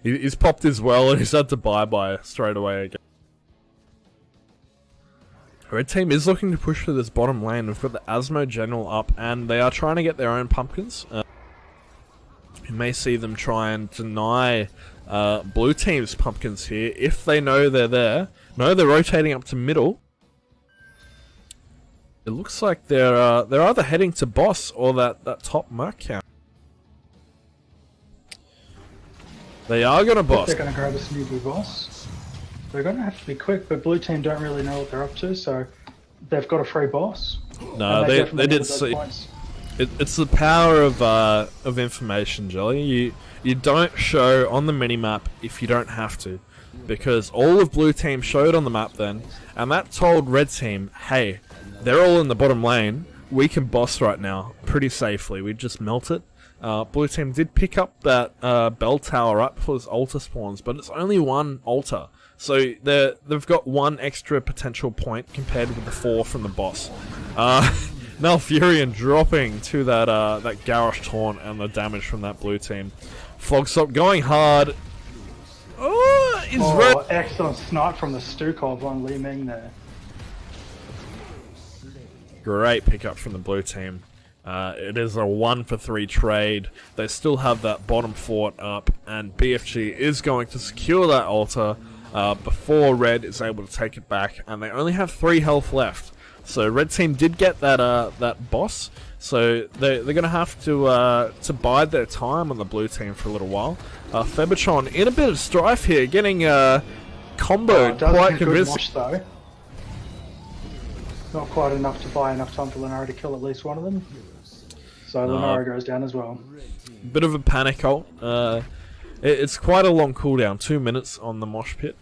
he's popped as well, and he's had to bye-bye straight away again. Red team is looking to push for this bottom lane. We've got the Asmo General up, and they are trying to get their own pumpkins. You may see them try and deny blue team's pumpkins here if they know they're there. No, they're rotating up to middle. It looks like they're either heading to boss or that top Merc camp. They are gonna boss. They're gonna grab a sneaky boss. They're gonna have to be quick, but blue team don't really know what they're up to, so they've got a free boss. No, they did see. It's the power of information, Jelly. You don't show on the minimap if you don't have to, because all of blue team showed on the map then, and that told red team, hey, they're all in the bottom lane. We can boss right now pretty safely. We just melt it. Blue team did pick up that bell tower up for this altar spawns, but it's only one altar, so they've got one extra potential point compared with the 4 from the boss. Malfurion dropping to that Garrosh taunt and the damage from that blue team. Fogstop going hard. Red. Excellent snipe from the Stukov on Li Ming there. Great pickup from the blue team. It is a 1-for-3 trade. They still have that bottom fort up, and BFG is going to secure that altar before red is able to take it back, and they only have 3 health left. So red team did get that boss, so they're gonna have to bide their time on the blue team for a little while. Febertron in a bit of strife here, getting comboed quite convincing. Though. Not quite enough to buy enough time for Lunara to kill at least one of them. So Lunara goes down as well. Bit of a panic ult. It's quite a long cooldown, 2 minutes on the mosh pit.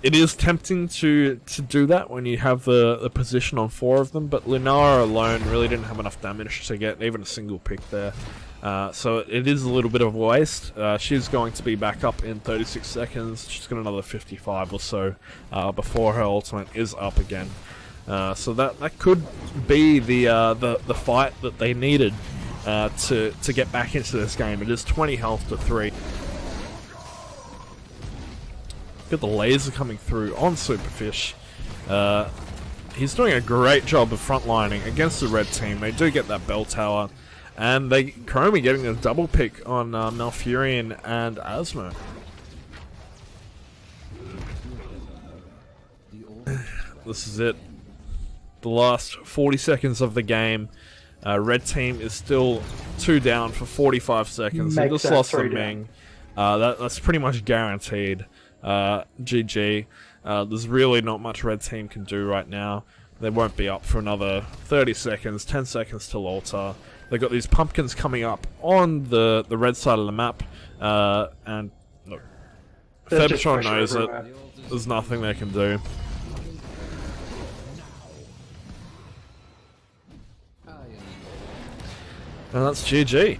It is tempting to do that when you have the position on 4 of them, but Lunara alone really didn't have enough damage to get even a single pick there. So it is a little bit of a waste. She's going to be back up in 36 seconds. She's got another 55 or so before her ultimate is up again. So that could be the fight that they needed to get back into this game. It is 20 health to 3. Got the laser coming through on Superfish. He's doing a great job of frontlining against the red team. They do get that bell tower, and Chromie getting a double pick on Malfurion and Asmo. This is it. The last 40 seconds of the game. Red team is still 2 down for 45 seconds. They just lost to Ming. That's pretty much guaranteed. GG. There's really not much red team can do right now. They won't be up for another 30 seconds, 10 seconds till altar. They've got these pumpkins coming up on the red side of the map, and look, Febertron knows it. There's nothing they can do. And that's GG.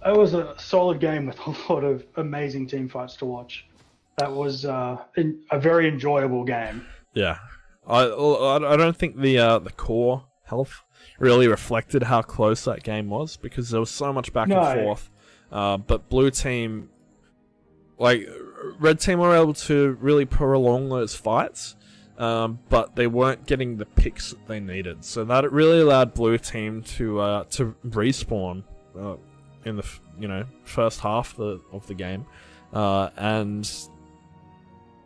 It was a solid game with a lot of amazing team fights to watch. That was a very enjoyable game. Yeah, I don't think the core health really reflected how close that game was, because there was so much back and forth. But blue team, like red team, were able to really prolong those fights, but they weren't getting the picks that they needed. So that really allowed blue team to respawn. In the first half of the game, and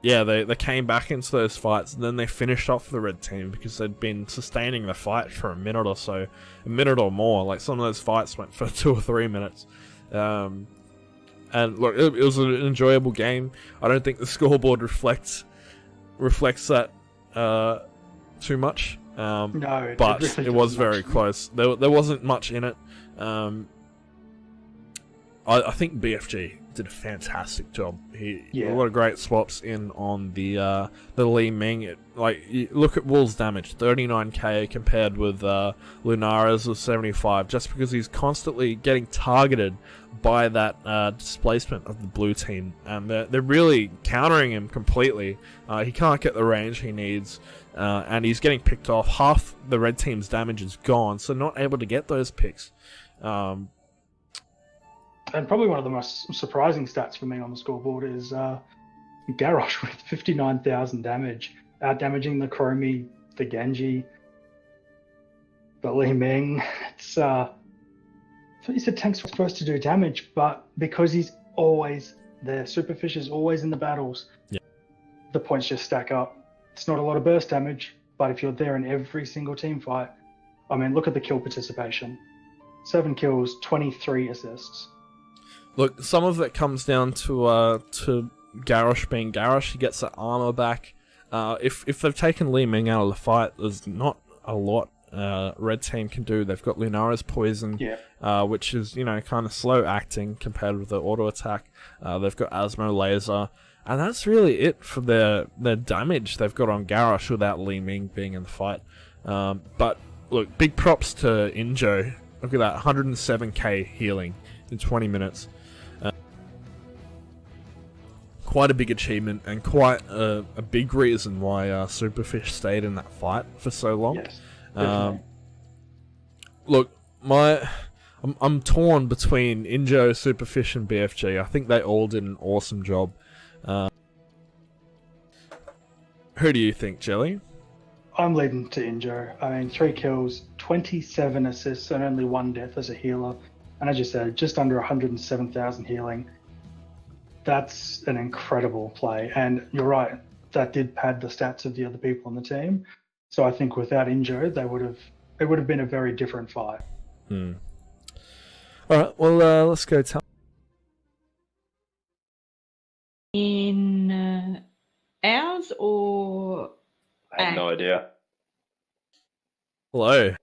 yeah, they came back into those fights, and then they finished off the red team because they'd been sustaining the fight for a minute or so, a minute or more. Like some of those fights went for 2 or 3 minutes, and look, it was an enjoyable game. I don't think the scoreboard reflects that too much, no, but really it was very close. There wasn't much in it. I think BFG did a fantastic job. A lot of great swaps in on the Li Ming. You look at Wool's damage, 39k compared with Lunara's of 75, just because he's constantly getting targeted by that displacement of the blue team, and they're really countering him completely. He can't get the range he needs, and he's getting picked off. Half the red team's damage is gone, so not able to get those picks. And probably one of the most surprising stats for me on the scoreboard is Garrosh with 59,000 damage, out-damaging the Chromie, the Genji, the Li Ming. It's you said tanks were supposed to do damage, but because he's always there, Superfish is always in the battles. Yeah. the points just stack up. It's not a lot of burst damage, but if you're there in every single team fight, I mean, look at the kill participation. 7 kills, 23 assists. Look, some of it comes down to Garrosh being Garrosh. He gets that armor back. If they've taken Li Ming out of the fight, there's not a lot Red Team can do. They've got Lunara's poison, which is, you know, kind of slow acting compared with the auto attack. They've got Asmo laser, and that's really it for their damage they've got on Garrosh without Li Ming being in the fight. But look, big props to Injo. Look at that, 107k healing in 20 minutes. Quite a big achievement, and quite a big reason why Superfish stayed in that fight for so long. Yes, look, I'm torn between Injo, Superfish, and BFG. I think they all did an awesome job. Who do you think, Jelly? I'm leading to Injo. I mean, 3 kills, 27 assists, and only 1 death as a healer. And as you said, just under 107,000 healing. That's an incredible play. And you're right, that did pad the stats of the other people on the team. So I think without Injo, it would have been a very different fight. Alright, well, let's go tell. In ours or... I have no idea. Hello.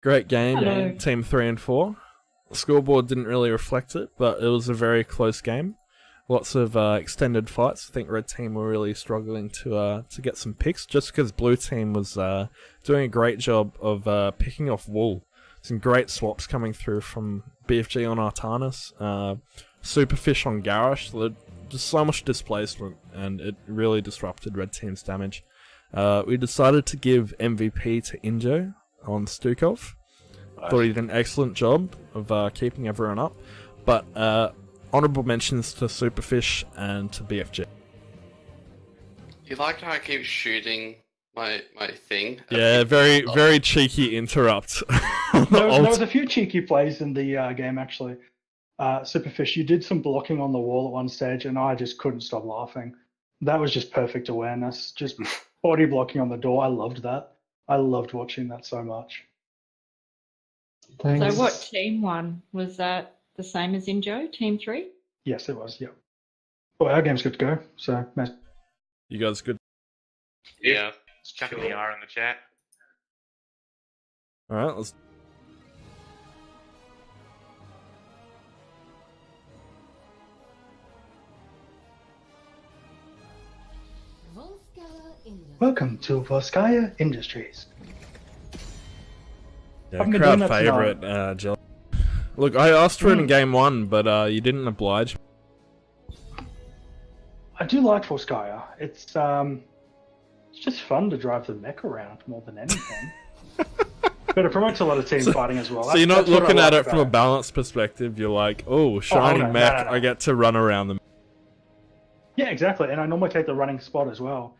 Great game, Hello. Team 3 and 4. The scoreboard didn't really reflect it, but it was a very close game. Lots of extended fights. I think Red Team were really struggling to get some picks, just because Blue Team was doing a great job of picking off wool. Some great swaps coming through from BFG on Artanis, Superfish on Garrosh. Just so much displacement, and it really disrupted Red Team's damage. We decided to give MVP to Injo on Stukov. Thought he did an excellent job of keeping everyone up, but honourable mentions to Superfish and to BFG. You like how I keep shooting my thing? Yeah, very cheeky interrupt. There was a few cheeky plays in the game, actually. Superfish, you did some blocking on the wall at one stage, and I just couldn't stop laughing. That was just perfect awareness. Just body blocking on the door. I loved that. I loved watching that so much. So what team won? Was that the same as Injo, Team 3? Yes, it was, yeah. Well, our game's good to go, so... You guys good? Yeah. Just chucking the R in the chat. Alright, let's... Welcome to Volskaya Industries. Yeah, crowd favourite, Jill. Look, I asked for it in Game 1, but you didn't oblige. I do like Volskaya. It's just fun to drive the mech around more than anything. But it promotes a lot of team fighting as well. So you're not looking at it from a balanced perspective. You're like, oh, shiny mech, no. I get to run around them. Yeah, exactly. And I normally take the running spot as well.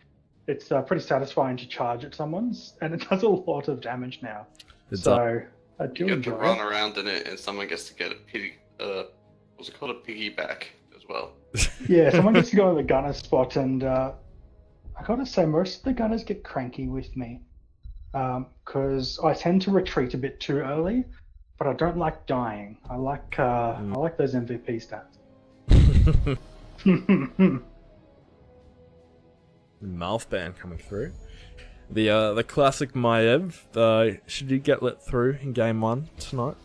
It's pretty satisfying to charge at someone's, and it does a lot of damage now. So I do you enjoy get to run around in it, and someone gets to get a piggy. What's it called? A piggyback as well. Yeah, someone gets to go in the gunner spot, and I gotta say, most of the gunners get cranky with me because I tend to retreat a bit too early, but I don't like dying. I like those MVP stats. Mouth ban coming through. The classic Maev. Should you get let through in Game 1 tonight?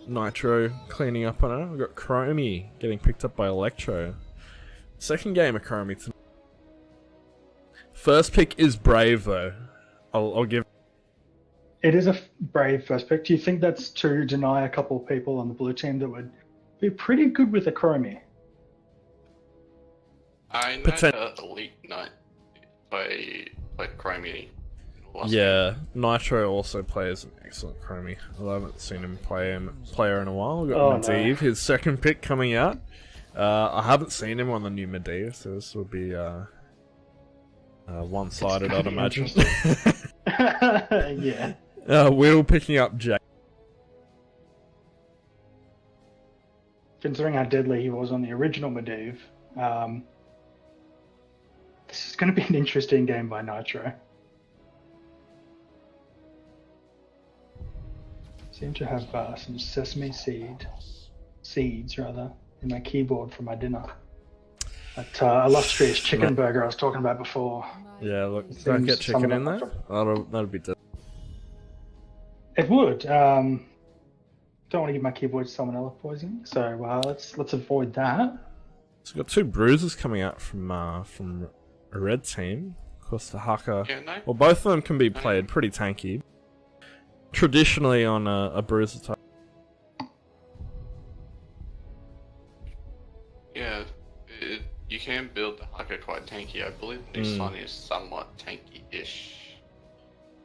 Nitro cleaning up on it. We've got Chromie getting picked up by Electro. Second game of Chromie tonight. First pick is Brave though. I'll give. It is a brave first pick. Do you think that's to deny a couple of people on the blue team that would be pretty good with a Chromie? I know Elite Knight played Chromie. Yeah, Nitro also plays an excellent Chromie. I haven't seen him play her in a while. We've got Medivh, his second pick coming out. I haven't seen him on the new Medivh, so this will be one-sided, I'd imagine. Yeah. Will picking up Jack. Considering how deadly he was on the original Medivh, going to be an interesting game by Nitro. Seem to have some sesame seeds rather, in my keyboard for my dinner. That illustrious chicken burger I was talking about before. Yeah, look, don't get chicken in there. That'll be good. It would. Don't want to give my keyboard salmonella poisoning, so let's avoid that. So we've got 2 bruises coming out from a red team. Of course, the Haka. Yeah, no. Well, both of them can be played pretty tanky. Traditionally on a bruiser type. Yeah, you can build the Haka quite tanky. I believe the new Sun is somewhat tanky-ish.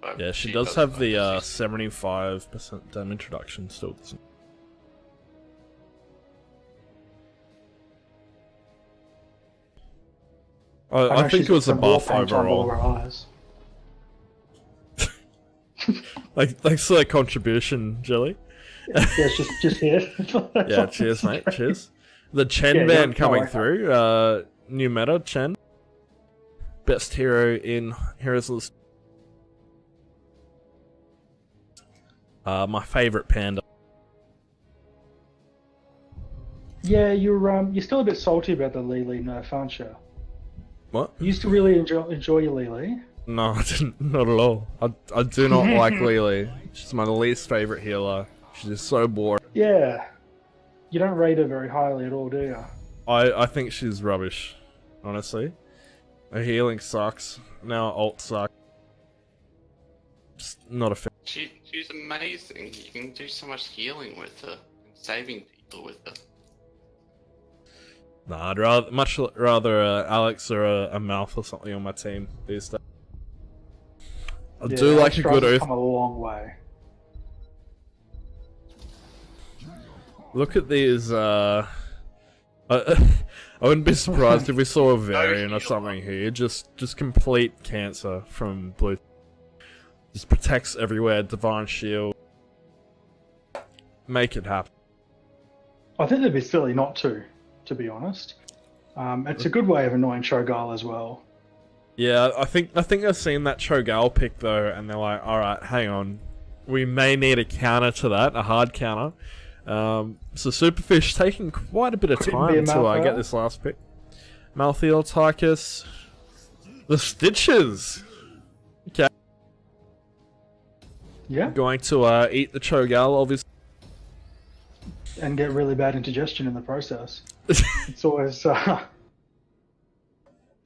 But Yeah, she does have the 75% damage reduction still. Doesn't. I think it was a buff overall. Like, thanks for that contribution, Jelly. Yeah, it's just here. Yeah, cheers, mate. Cheers. The Chen ban coming through. New meta, Chen. Best hero in Heroes List. My favorite panda. Yeah, you're still a bit salty about the Lily nerf, aren't you? What? You used to really enjoy your Lily. No, I didn't. Not at all. I do not like Lily. She's my least favorite healer. She's just so boring. Yeah. You don't rate her very highly at all, do you? I think she's rubbish, honestly. Her healing sucks. Now ult sucks. Just not a fan. She's amazing. You can do so much healing with her and saving people with her. Nah, I'd much rather Alex or a Mouth or something on my team these days. I do like a good oath. Come a long way. Look at these. I wouldn't be surprised if we saw a variant or something here. Just complete cancer from blue. Just protects everywhere. Divine shield. Make it happen. I think they'd be silly not to be honest. It's a good way of annoying Cho'Gall as well. Yeah, I think they've seen that Cho'Gall pick though, and they're like, all right, hang on, we may need a counter to that, a hard counter. So Superfish taking quite a bit of time to get this last pick. Malthael, Tychus, the Stitches. Okay. Yeah. Going to eat the Cho'Gall, obviously. And get really bad indigestion in the process. It's always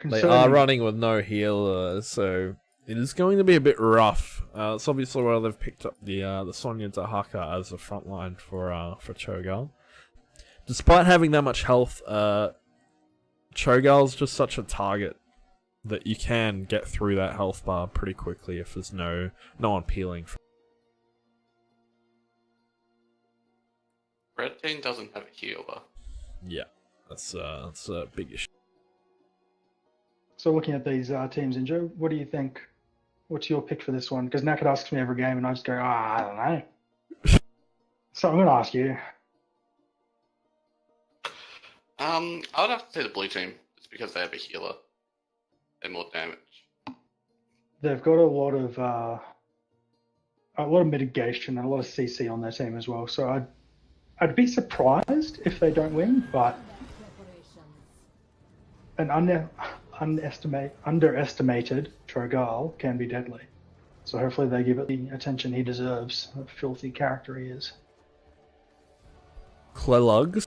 They are running with no healer, so it is going to be a bit rough. It's obviously why they've picked up the Sonya Dahaka as a frontline for Cho'Gall. Despite having that much health, Cho'Gall's just such a target that you can get through that health bar pretty quickly if there's no one peeling. Red team doesn't have a healer. Yeah, that's a big issue. So looking at these teams, and Joe, what do you think? What's your pick for this one? Because Nakid asks me every game, and I just go, I don't know. So I'm going to ask you. I would have to say the blue team, just because they have a healer and more damage. They've got a lot of mitigation and a lot of CC on their team as well. So I'd be surprised if they don't win, but an underestimated Cho'Gall can be deadly. So hopefully they give it the attention he deserves. What a filthy character he is. Clelug.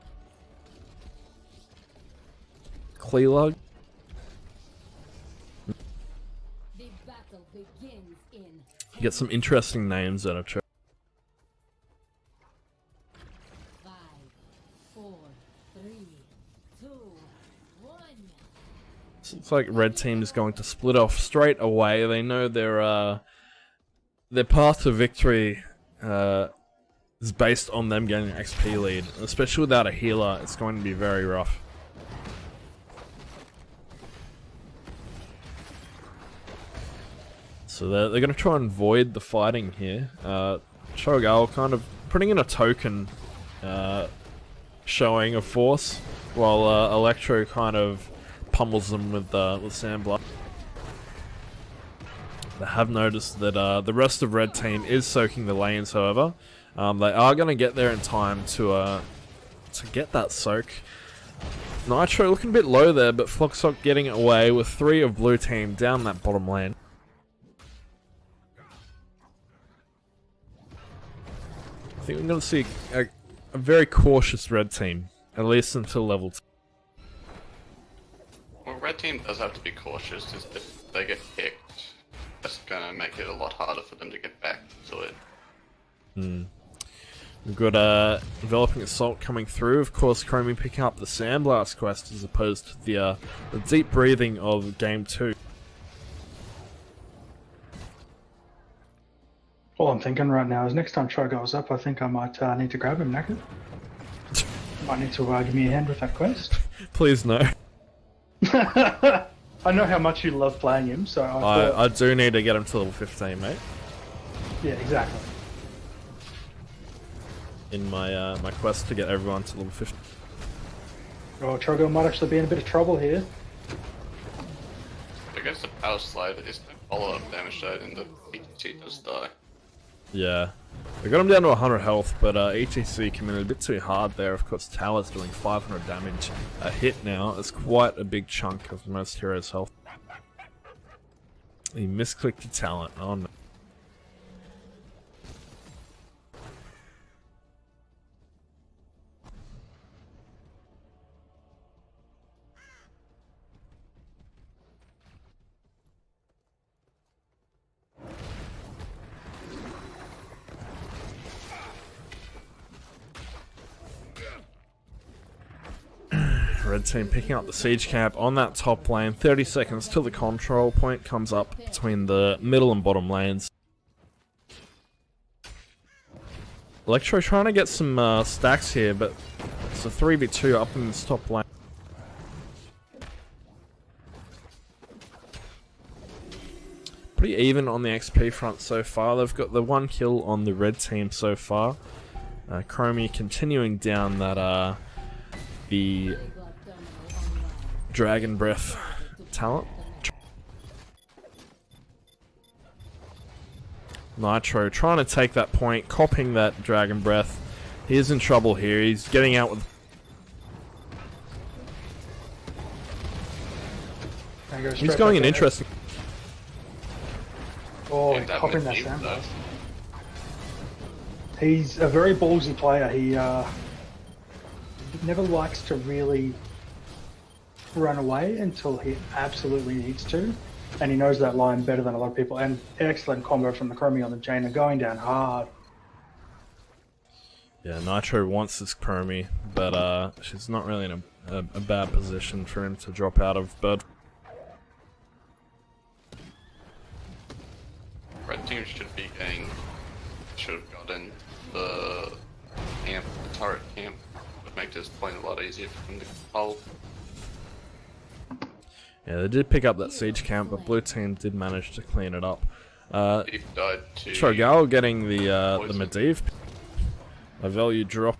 The battle begins in Get some interesting names out of Cho. 5, 4, 3, 2, 1. It's like Red Team is going to split off straight away. They know their path to victory is based on them getting an XP lead. Especially without a healer, it's going to be very rough. So they're going to try and void the fighting here. Cho'Gall kind of putting in a token showing of force, while Electro kind of pummels them with Sandblood. They have noticed that the rest of red team is soaking the lanes, however. They are going to get there in time to get that soak. Nitro looking a bit low there, but Foxhawk getting it away with 3 of blue team down that bottom lane. I think we're going to see a very cautious red team, at least until level 2. Well, red team does have to be cautious, because if they get kicked, that's going to make it a lot harder for them to get back to it. We've got Developing Assault coming through. Of course, Chromie picking up the Sandblast quest as opposed to the deep breathing of Game 2. All I'm thinking right now is next time Tro goes up, I think I might need to grab him, Nakid. Might need to give me a hand with that quest. Please no. I know how much you love playing him, so I do need to get him to level 15, mate. Yeah, exactly. In my my quest to get everyone to level 15. Oh, Trogo might actually be in a bit of trouble here. I guess the power slide is no follow-up damage though, and the ETC does die. Yeah. We got him down to 100 health, but ETC came in a bit too hard there. Of course, Tower's doing 500 damage a hit now. It's quite a big chunk of most heroes' health. He misclicked the talent. Oh no. Red team picking up the siege camp on that top lane. 30 seconds till the control point comes up between the middle and bottom lanes. Electro trying to get some stacks here, but it's a 3v2 up in this top lane. Pretty even on the XP front so far. They've got the 1 kill on the red team so far. Chromie continuing down that the Dragon Breath talent. Nitro trying to take that point, copying that Dragon Breath. He is in trouble here. He's getting out with. He's going in interesting. Oh, he's copying that Sandblast. He's a very ballsy player. He never likes to really run away until he absolutely needs to, and he knows that line better than a lot of people. And excellent combo from the Chromie on the Jaina, going down hard. Yeah, Nitro wants this Chromie, but she's not really in a bad position for him to drop out of. But red team should have gotten the camp, the turret camp. Would make this point a lot easier for them to hold. Yeah, they did pick up that siege camp, but blue team did manage to clean it up. Trogal getting the Medivh. A value drop.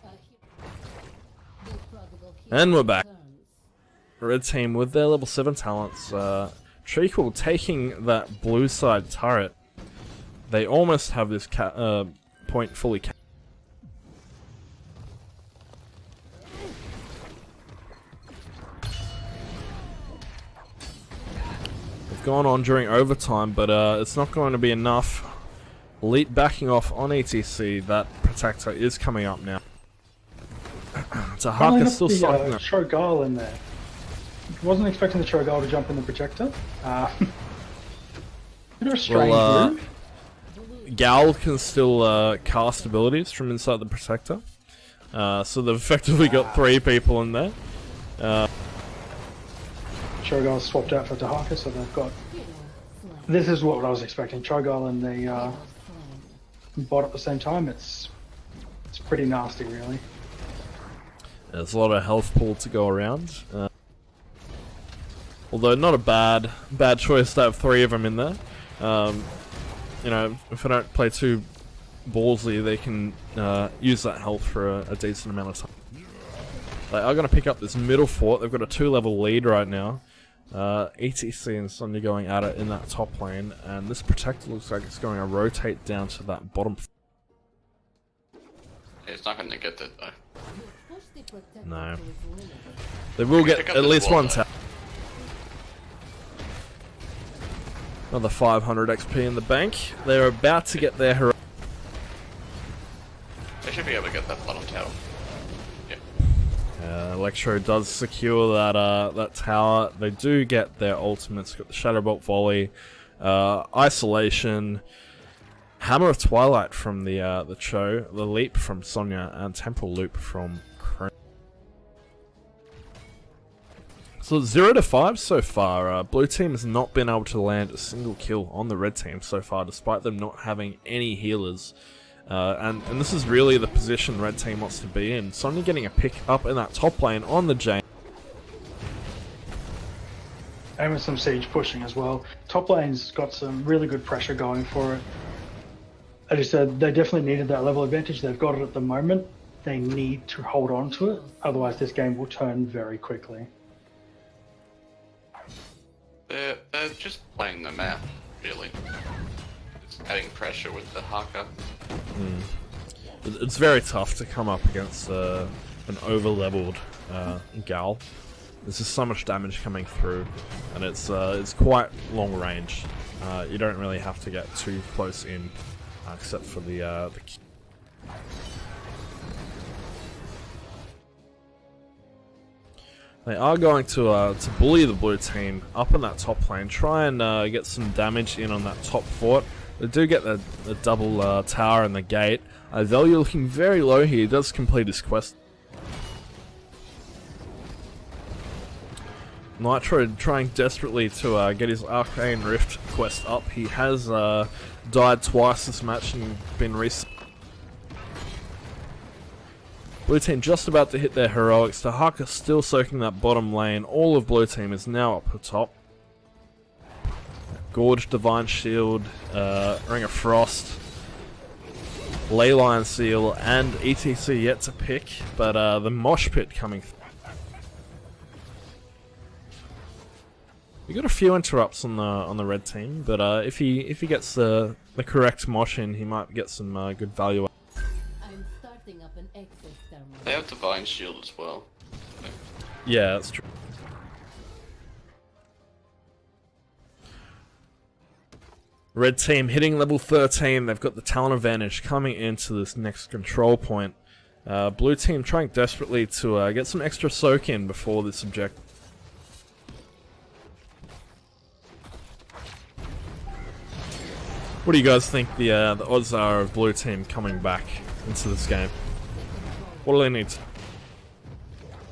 And we're back. Red team with their level 7 talents. Treacle taking that blue side turret. They almost have this point fully capped. Gone on during overtime, but it's not going to be enough. Elite backing off on ETC. That protector is coming up now. Tahaka still stuck there. Trogal in there. Wasn't expecting the Trogal to jump in the protector. Bit of a strange move. Gal can still cast abilities from inside the protector. So they've effectively got 3 people in there. Trogal swapped out for Tahaka, so they've got. This is what I was expecting. Trogal and the bot at the same time. It's pretty nasty, really. There's a lot of health pool to go around. Although not a bad choice to have 3 of them in there. You know, if I don't play too ballsy, they can use that health for a decent amount of time. They are going to pick up this middle fort. They've got a 2-level lead right now. ETC and Sonya going at it in that top lane, and this protector looks like it's going to rotate down to that bottom. It's not going to get that though. Push the protector No. to its limit. They will get Pick up at this least wall, one though. tap. Another 500 XP in the bank. They're about to get their hero. They should be able to get that bottom tower. Yeah. Electro does secure that tower. They do get their ultimates. Got the Shadowbolt volley, isolation, Hammer of Twilight from the Cho, the leap from Sonya, and Temporal Loop from Chrome. So 0 to 5 so far. Blue team has not been able to land a single kill on the red team so far, despite them not having any healers. And this is really the position red team wants to be in. Sonya getting a pick up in that top lane on the Jane. And with some siege pushing as well. Top lane's got some really good pressure going for it. As you said, they definitely needed that level advantage. They've got it at the moment. They need to hold on to it. Otherwise this game will turn very quickly. They're just playing the map, really. It's adding pressure with the Haka. It's very tough to come up against an over-leveled Gal. There's just so much damage coming through, and it's quite long range. You don't really have to get too close in, except for the They are going to bully the blue team up in that top lane, try and get some damage in on that top fort. They do get the double tower and the gate. Value looking very low here, he does complete his quest. Nitro trying desperately to get his Arcane Rift quest up. He has died twice this match and been reset. Blue team just about to hit their heroics. The Haka still soaking that bottom lane. All of blue team is now up the top. Gorge, Divine Shield, Ring of Frost, Leyline Seal, and ETC yet to pick, but the Mosh Pit coming through. We got a few interrupts on the red team, but if he gets the correct mosh in, he might get some good value. I'm starting up an excess thermal. They have Divine Shield as well. Yeah, that's true. Red team hitting level 13. They've got the talent advantage coming into this next control point. Blue team trying desperately to get some extra soak in before this objective. What do you guys think the odds are of blue team coming back into this game? What do they need?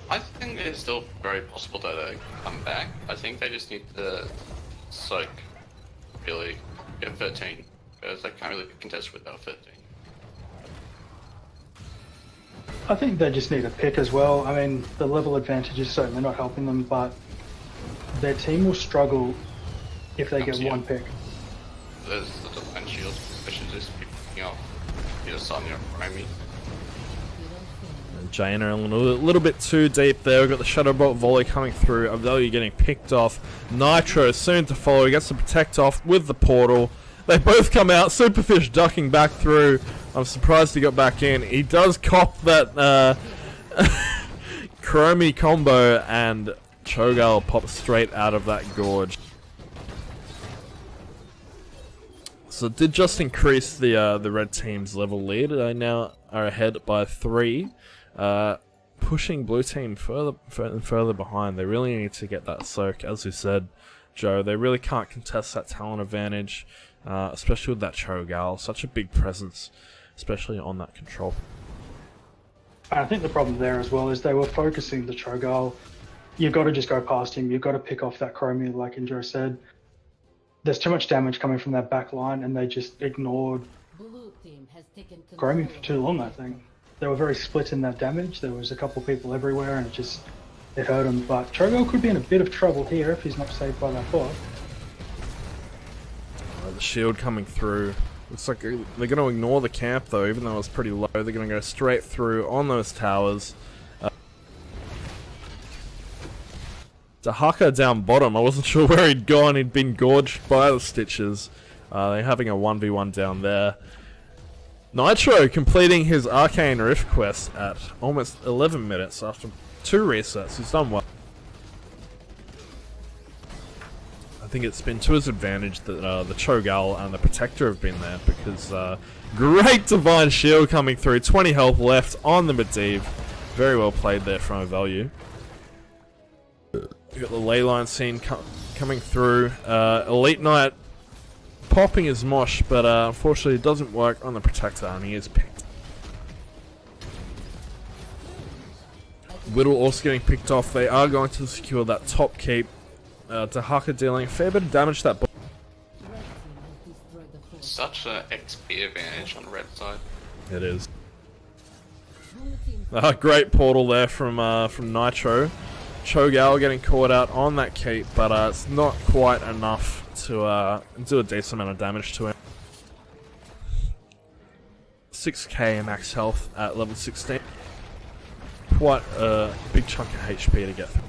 I think it's still very possible that they come back. I think they just need to soak, really, get 13, because they can't really contest without 13. I think they just need a pick as well. I mean, the level advantage is certainly not helping them, but their team will struggle if they get one pick. There's the Divine Shield, which is just picking up either Sonya or Amy. Jaina a little bit too deep there. We've got the Shadowbolt volley coming through. Avdelia getting picked off. Nitro soon to follow. He gets the protect off with the portal. They both come out. Superfish ducking back through. I'm surprised he got back in. He does cop that Chromie combo, and Cho'Gall pops straight out of that gorge. So it did just increase the red team's level lead. They now are ahead by 3. Pushing blue team further and further behind. They really need to get that soak, as you said, Joe. They really can't contest that talent advantage, especially with that Cho'Gall. Such a big presence, especially on that control. I think the problem there as well is they were focusing the Cho'Gall. You've got to just go past him. You've got to pick off that Chromie, like Injo said. There's too much damage coming from that back line, and they just ignored Blue team has taken Chromie control for too long, I think. They were very split in that damage. There was a couple people everywhere, and it hurt him. But Cho'Gall could be in a bit of trouble here if he's not saved by that bot. The shield coming through. Looks like they're going to ignore the camp, though, even though it's pretty low. They're going to go straight through on those towers. Dahaka down bottom. I wasn't sure where he'd gone. He'd been gorged by the Stitches. They're having a 1v1 down there. Nitro completing his Arcane Rift quest at almost 11 minutes after 2 resets. He's done well. I think it's been to his advantage that the Cho'Gall and the Protector have been there, because great Divine Shield coming through. 20 health left on the Medivh. Very well played there from a value. You got the Leyline scene coming through. Elite Knight popping his mosh, but unfortunately it doesn't work on the Protector, and he is picked. Whittle also getting picked off. They are going to secure that top keep. Dahaka dealing a fair bit of damage to that. Such an XP advantage on the red side. It is. Great portal there from Nitro. Cho'Gall getting caught out on that keep, but it's not quite enough to do a decent amount of damage to him. 6k max health at level 16. Quite a big chunk of HP to get through.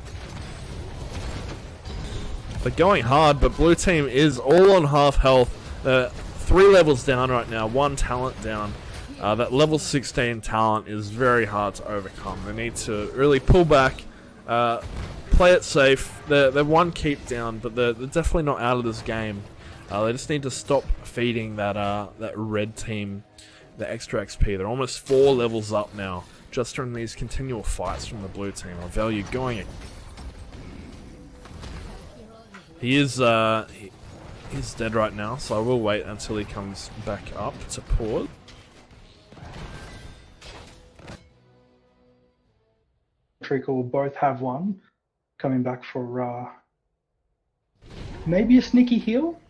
They're going hard, but blue team is all on half health. 3 levels down right now, 1 talent down. That level 16 talent is very hard to overcome. They need to really pull back, play it safe. They're 1 keep down, but they're definitely not out of this game. They just need to stop feeding that red team the extra XP. They're almost 4 levels up now, just from these continual fights from the blue team. I value going. He is he's dead right now, so I will wait until he comes back up to pause. Treacle will both have one coming back for maybe a sneaky heal.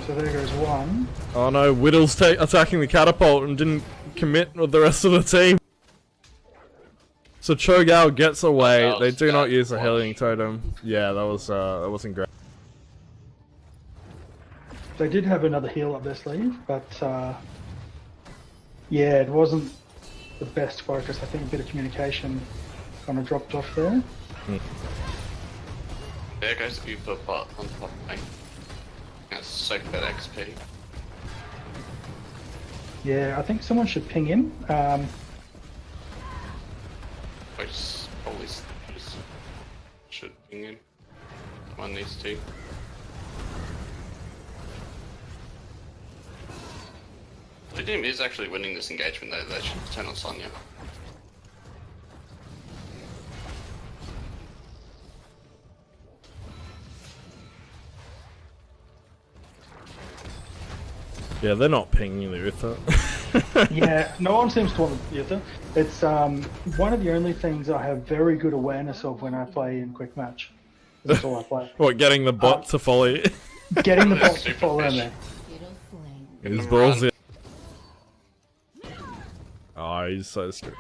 So there goes one. Oh no, Whittle's attacking the catapult and didn't commit with the rest of the team. So Cho'Gall gets away. They do not use a healing totem. Yeah, that wasn't great. They did have another heal up their sleeve, but yeah, it wasn't the best focus. I think a bit of communication kind of dropped off there. There goes the Uber bot on top lane. That's soak that XP. Yeah, I think someone should ping him. I just probably should ping in. One needs to. The team is actually winning this engagement though. They should turn on Sonya. Yeah, they're not pinging the Uther. Yeah, no one seems to want the Uther. It's one of the only things I have very good awareness of when I play in quick match. That's all I play. What, getting the bot to follow you? Getting the bot to follow me. His balls in. Oh, he's so screwed.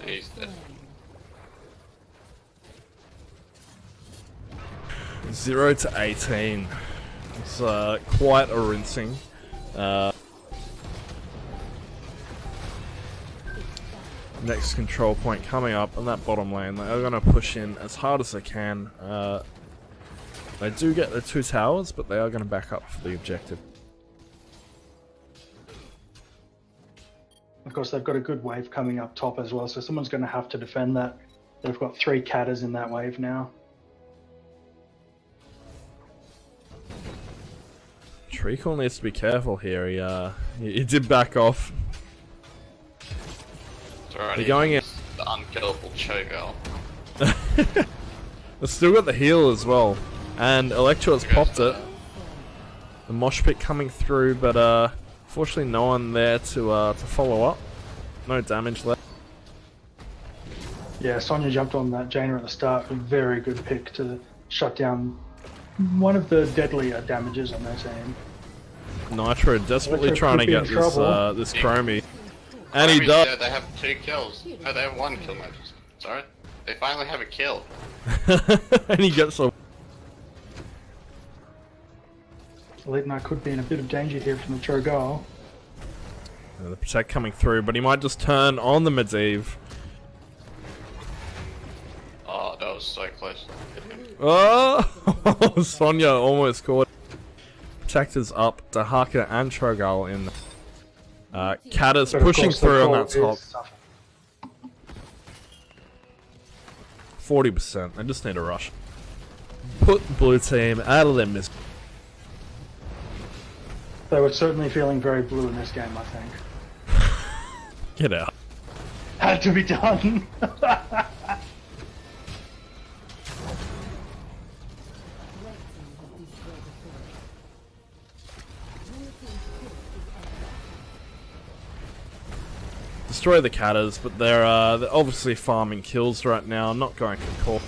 He's dead. 0 to 18. It's quite a rinsing. Next control point coming up on that bottom lane. They are going to push in as hard as they can. They do get the 2 towers, but they are going to back up for the objective. Of course, they've got a good wave coming up top as well, so someone's going to have to defend that. They've got 3 catters in that wave now. Treacle needs to be careful here. He did back off. They're going in. The unkillable Cho'Gall. They've still got the heal as well, and Electro has popped it. The mosh pit coming through, but fortunately no one there to follow up. No damage left. Yeah, Sonya jumped on that Jaina at the start. A very good pick to shut down one of the deadlier damages on their team. Nitro desperately trying to get this this Chromie. And he Chromie does. said they have 2 kills. No, they have 1 kill, mate. Sorry. They finally have a kill. And he gets a... Elite Knight could be in a bit of danger here from the Cho'Gall. The Protect coming through, but he might just turn on the Medivh. Oh, that was so close. Oh! Sonya almost caught. Protectors up, Dahaka and Cho'Gall in. Kata's But of pushing course, the through on call that top. is tough. 40%. I just need a rush. Put blue team out of their misery. They were certainly feeling very blue in this game, I think. Get out. Had to be done. Destroy the Katas, but they're obviously farming kills right now, not going for core.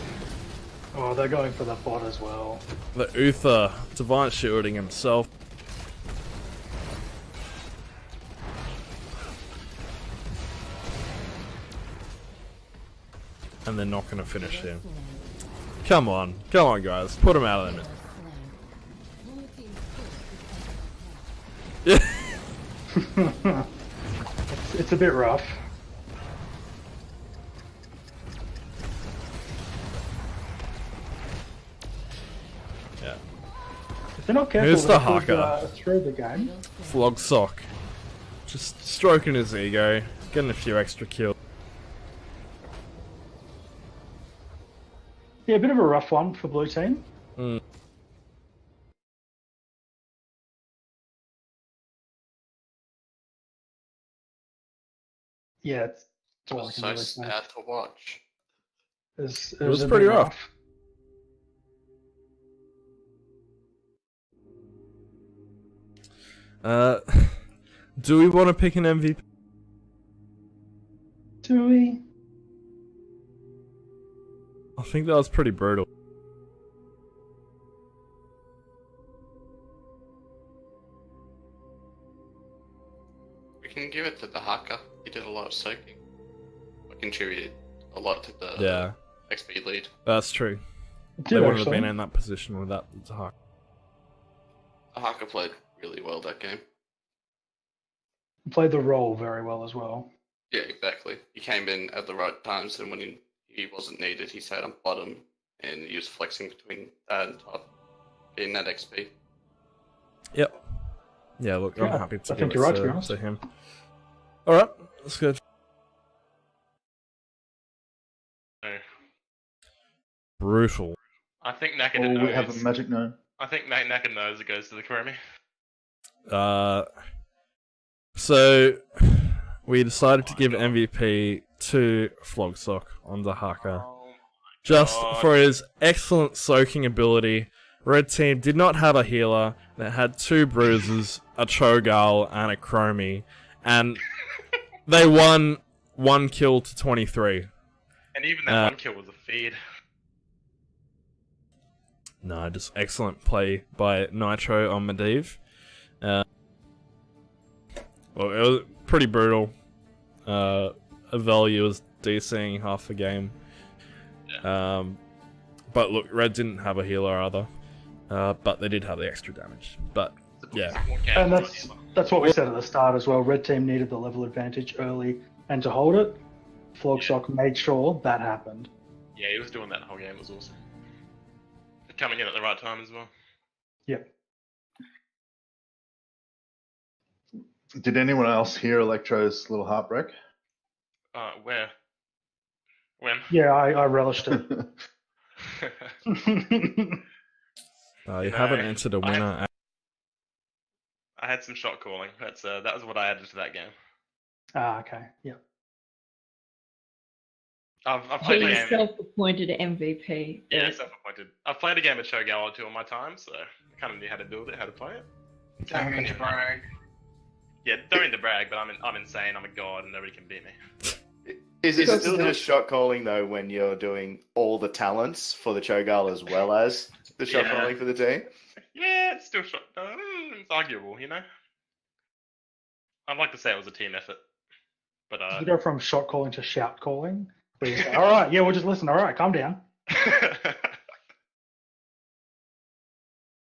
Oh, they're going for the bot as well. The Uther, Divine Shielding himself. And they're not going to finish him. Come on guys, put him out of the It's a bit rough. Yeah. If they're not careful, Who's they the could, Haka? throw the game. Flog Sock. Just stroking his ego, getting a few extra kills. Yeah, a bit of a rough one for blue team. Mm. Yeah, it's It all I was can so really say. sad to watch. It was a pretty bit rough. Do we want to pick an MVP? Do we? I think that was pretty brutal. We can give it to the Haka. He did a lot of soaking. Contributed a lot to the Yeah, XP lead. that's true. Did They wouldn't have actually. been in that position without the Haka. The Haka played really well that game. Played the role very well as well. Yeah, exactly. He came in at the right times, and when he wasn't needed, he sat on bottom, and he was flexing between that and top, getting that XP. Yep. Yeah, look, I'm Yeah, happy to I give think it you're right, to be honest. to him. Alright, that's good. No. Brutal. I think Nakid Oh, knows. we have a magic no. I think Nakid knows it goes to the Kurumi. So we decided to give MVP to Flogsock on the Haka. Just for his excellent soaking ability. Red team did not have a healer. They had 2 bruises, a Cho'Gall, and a Chromie. And they won 1 kill to 23. And even that one kill was a feed. No, just excellent play by Nitro on Medivh. Well, it was pretty brutal. A value was DCing half a game. Yeah. But look, Red didn't have a healer either. But they did have the extra damage. But yeah, And that's what we said at the start as well. Red team needed the level advantage early, and to hold it, Flogshock made sure that happened. Yeah, he was doing that the whole game. It was awesome. Coming in at the right time as well. Yep. Did anyone else hear Electro's little heartbreak? Where? When? Yeah, I relished it. you haven't entered a winner. I had some shot calling. That was what I added to that game. Okay. Yeah. I've played the He's game. self-appointed MVP. Yeah, self-appointed. I've played a game of Cho'Gall or 2 in my time, so I kind of knew how to build it, how to play it. Don't mean to brag. Yeah, don't mean to brag, but I'm insane. I'm a god, and nobody can beat me. Is it still just shot calling though when you're doing all the talents for the Cho'Gall as well as the shot Yeah. calling for the team? Yeah, it's still shot. It's arguable, you know. I'd like to say it was a team effort, but You go from shot calling to shout calling. All right, yeah, we'll just listen. All right, calm down.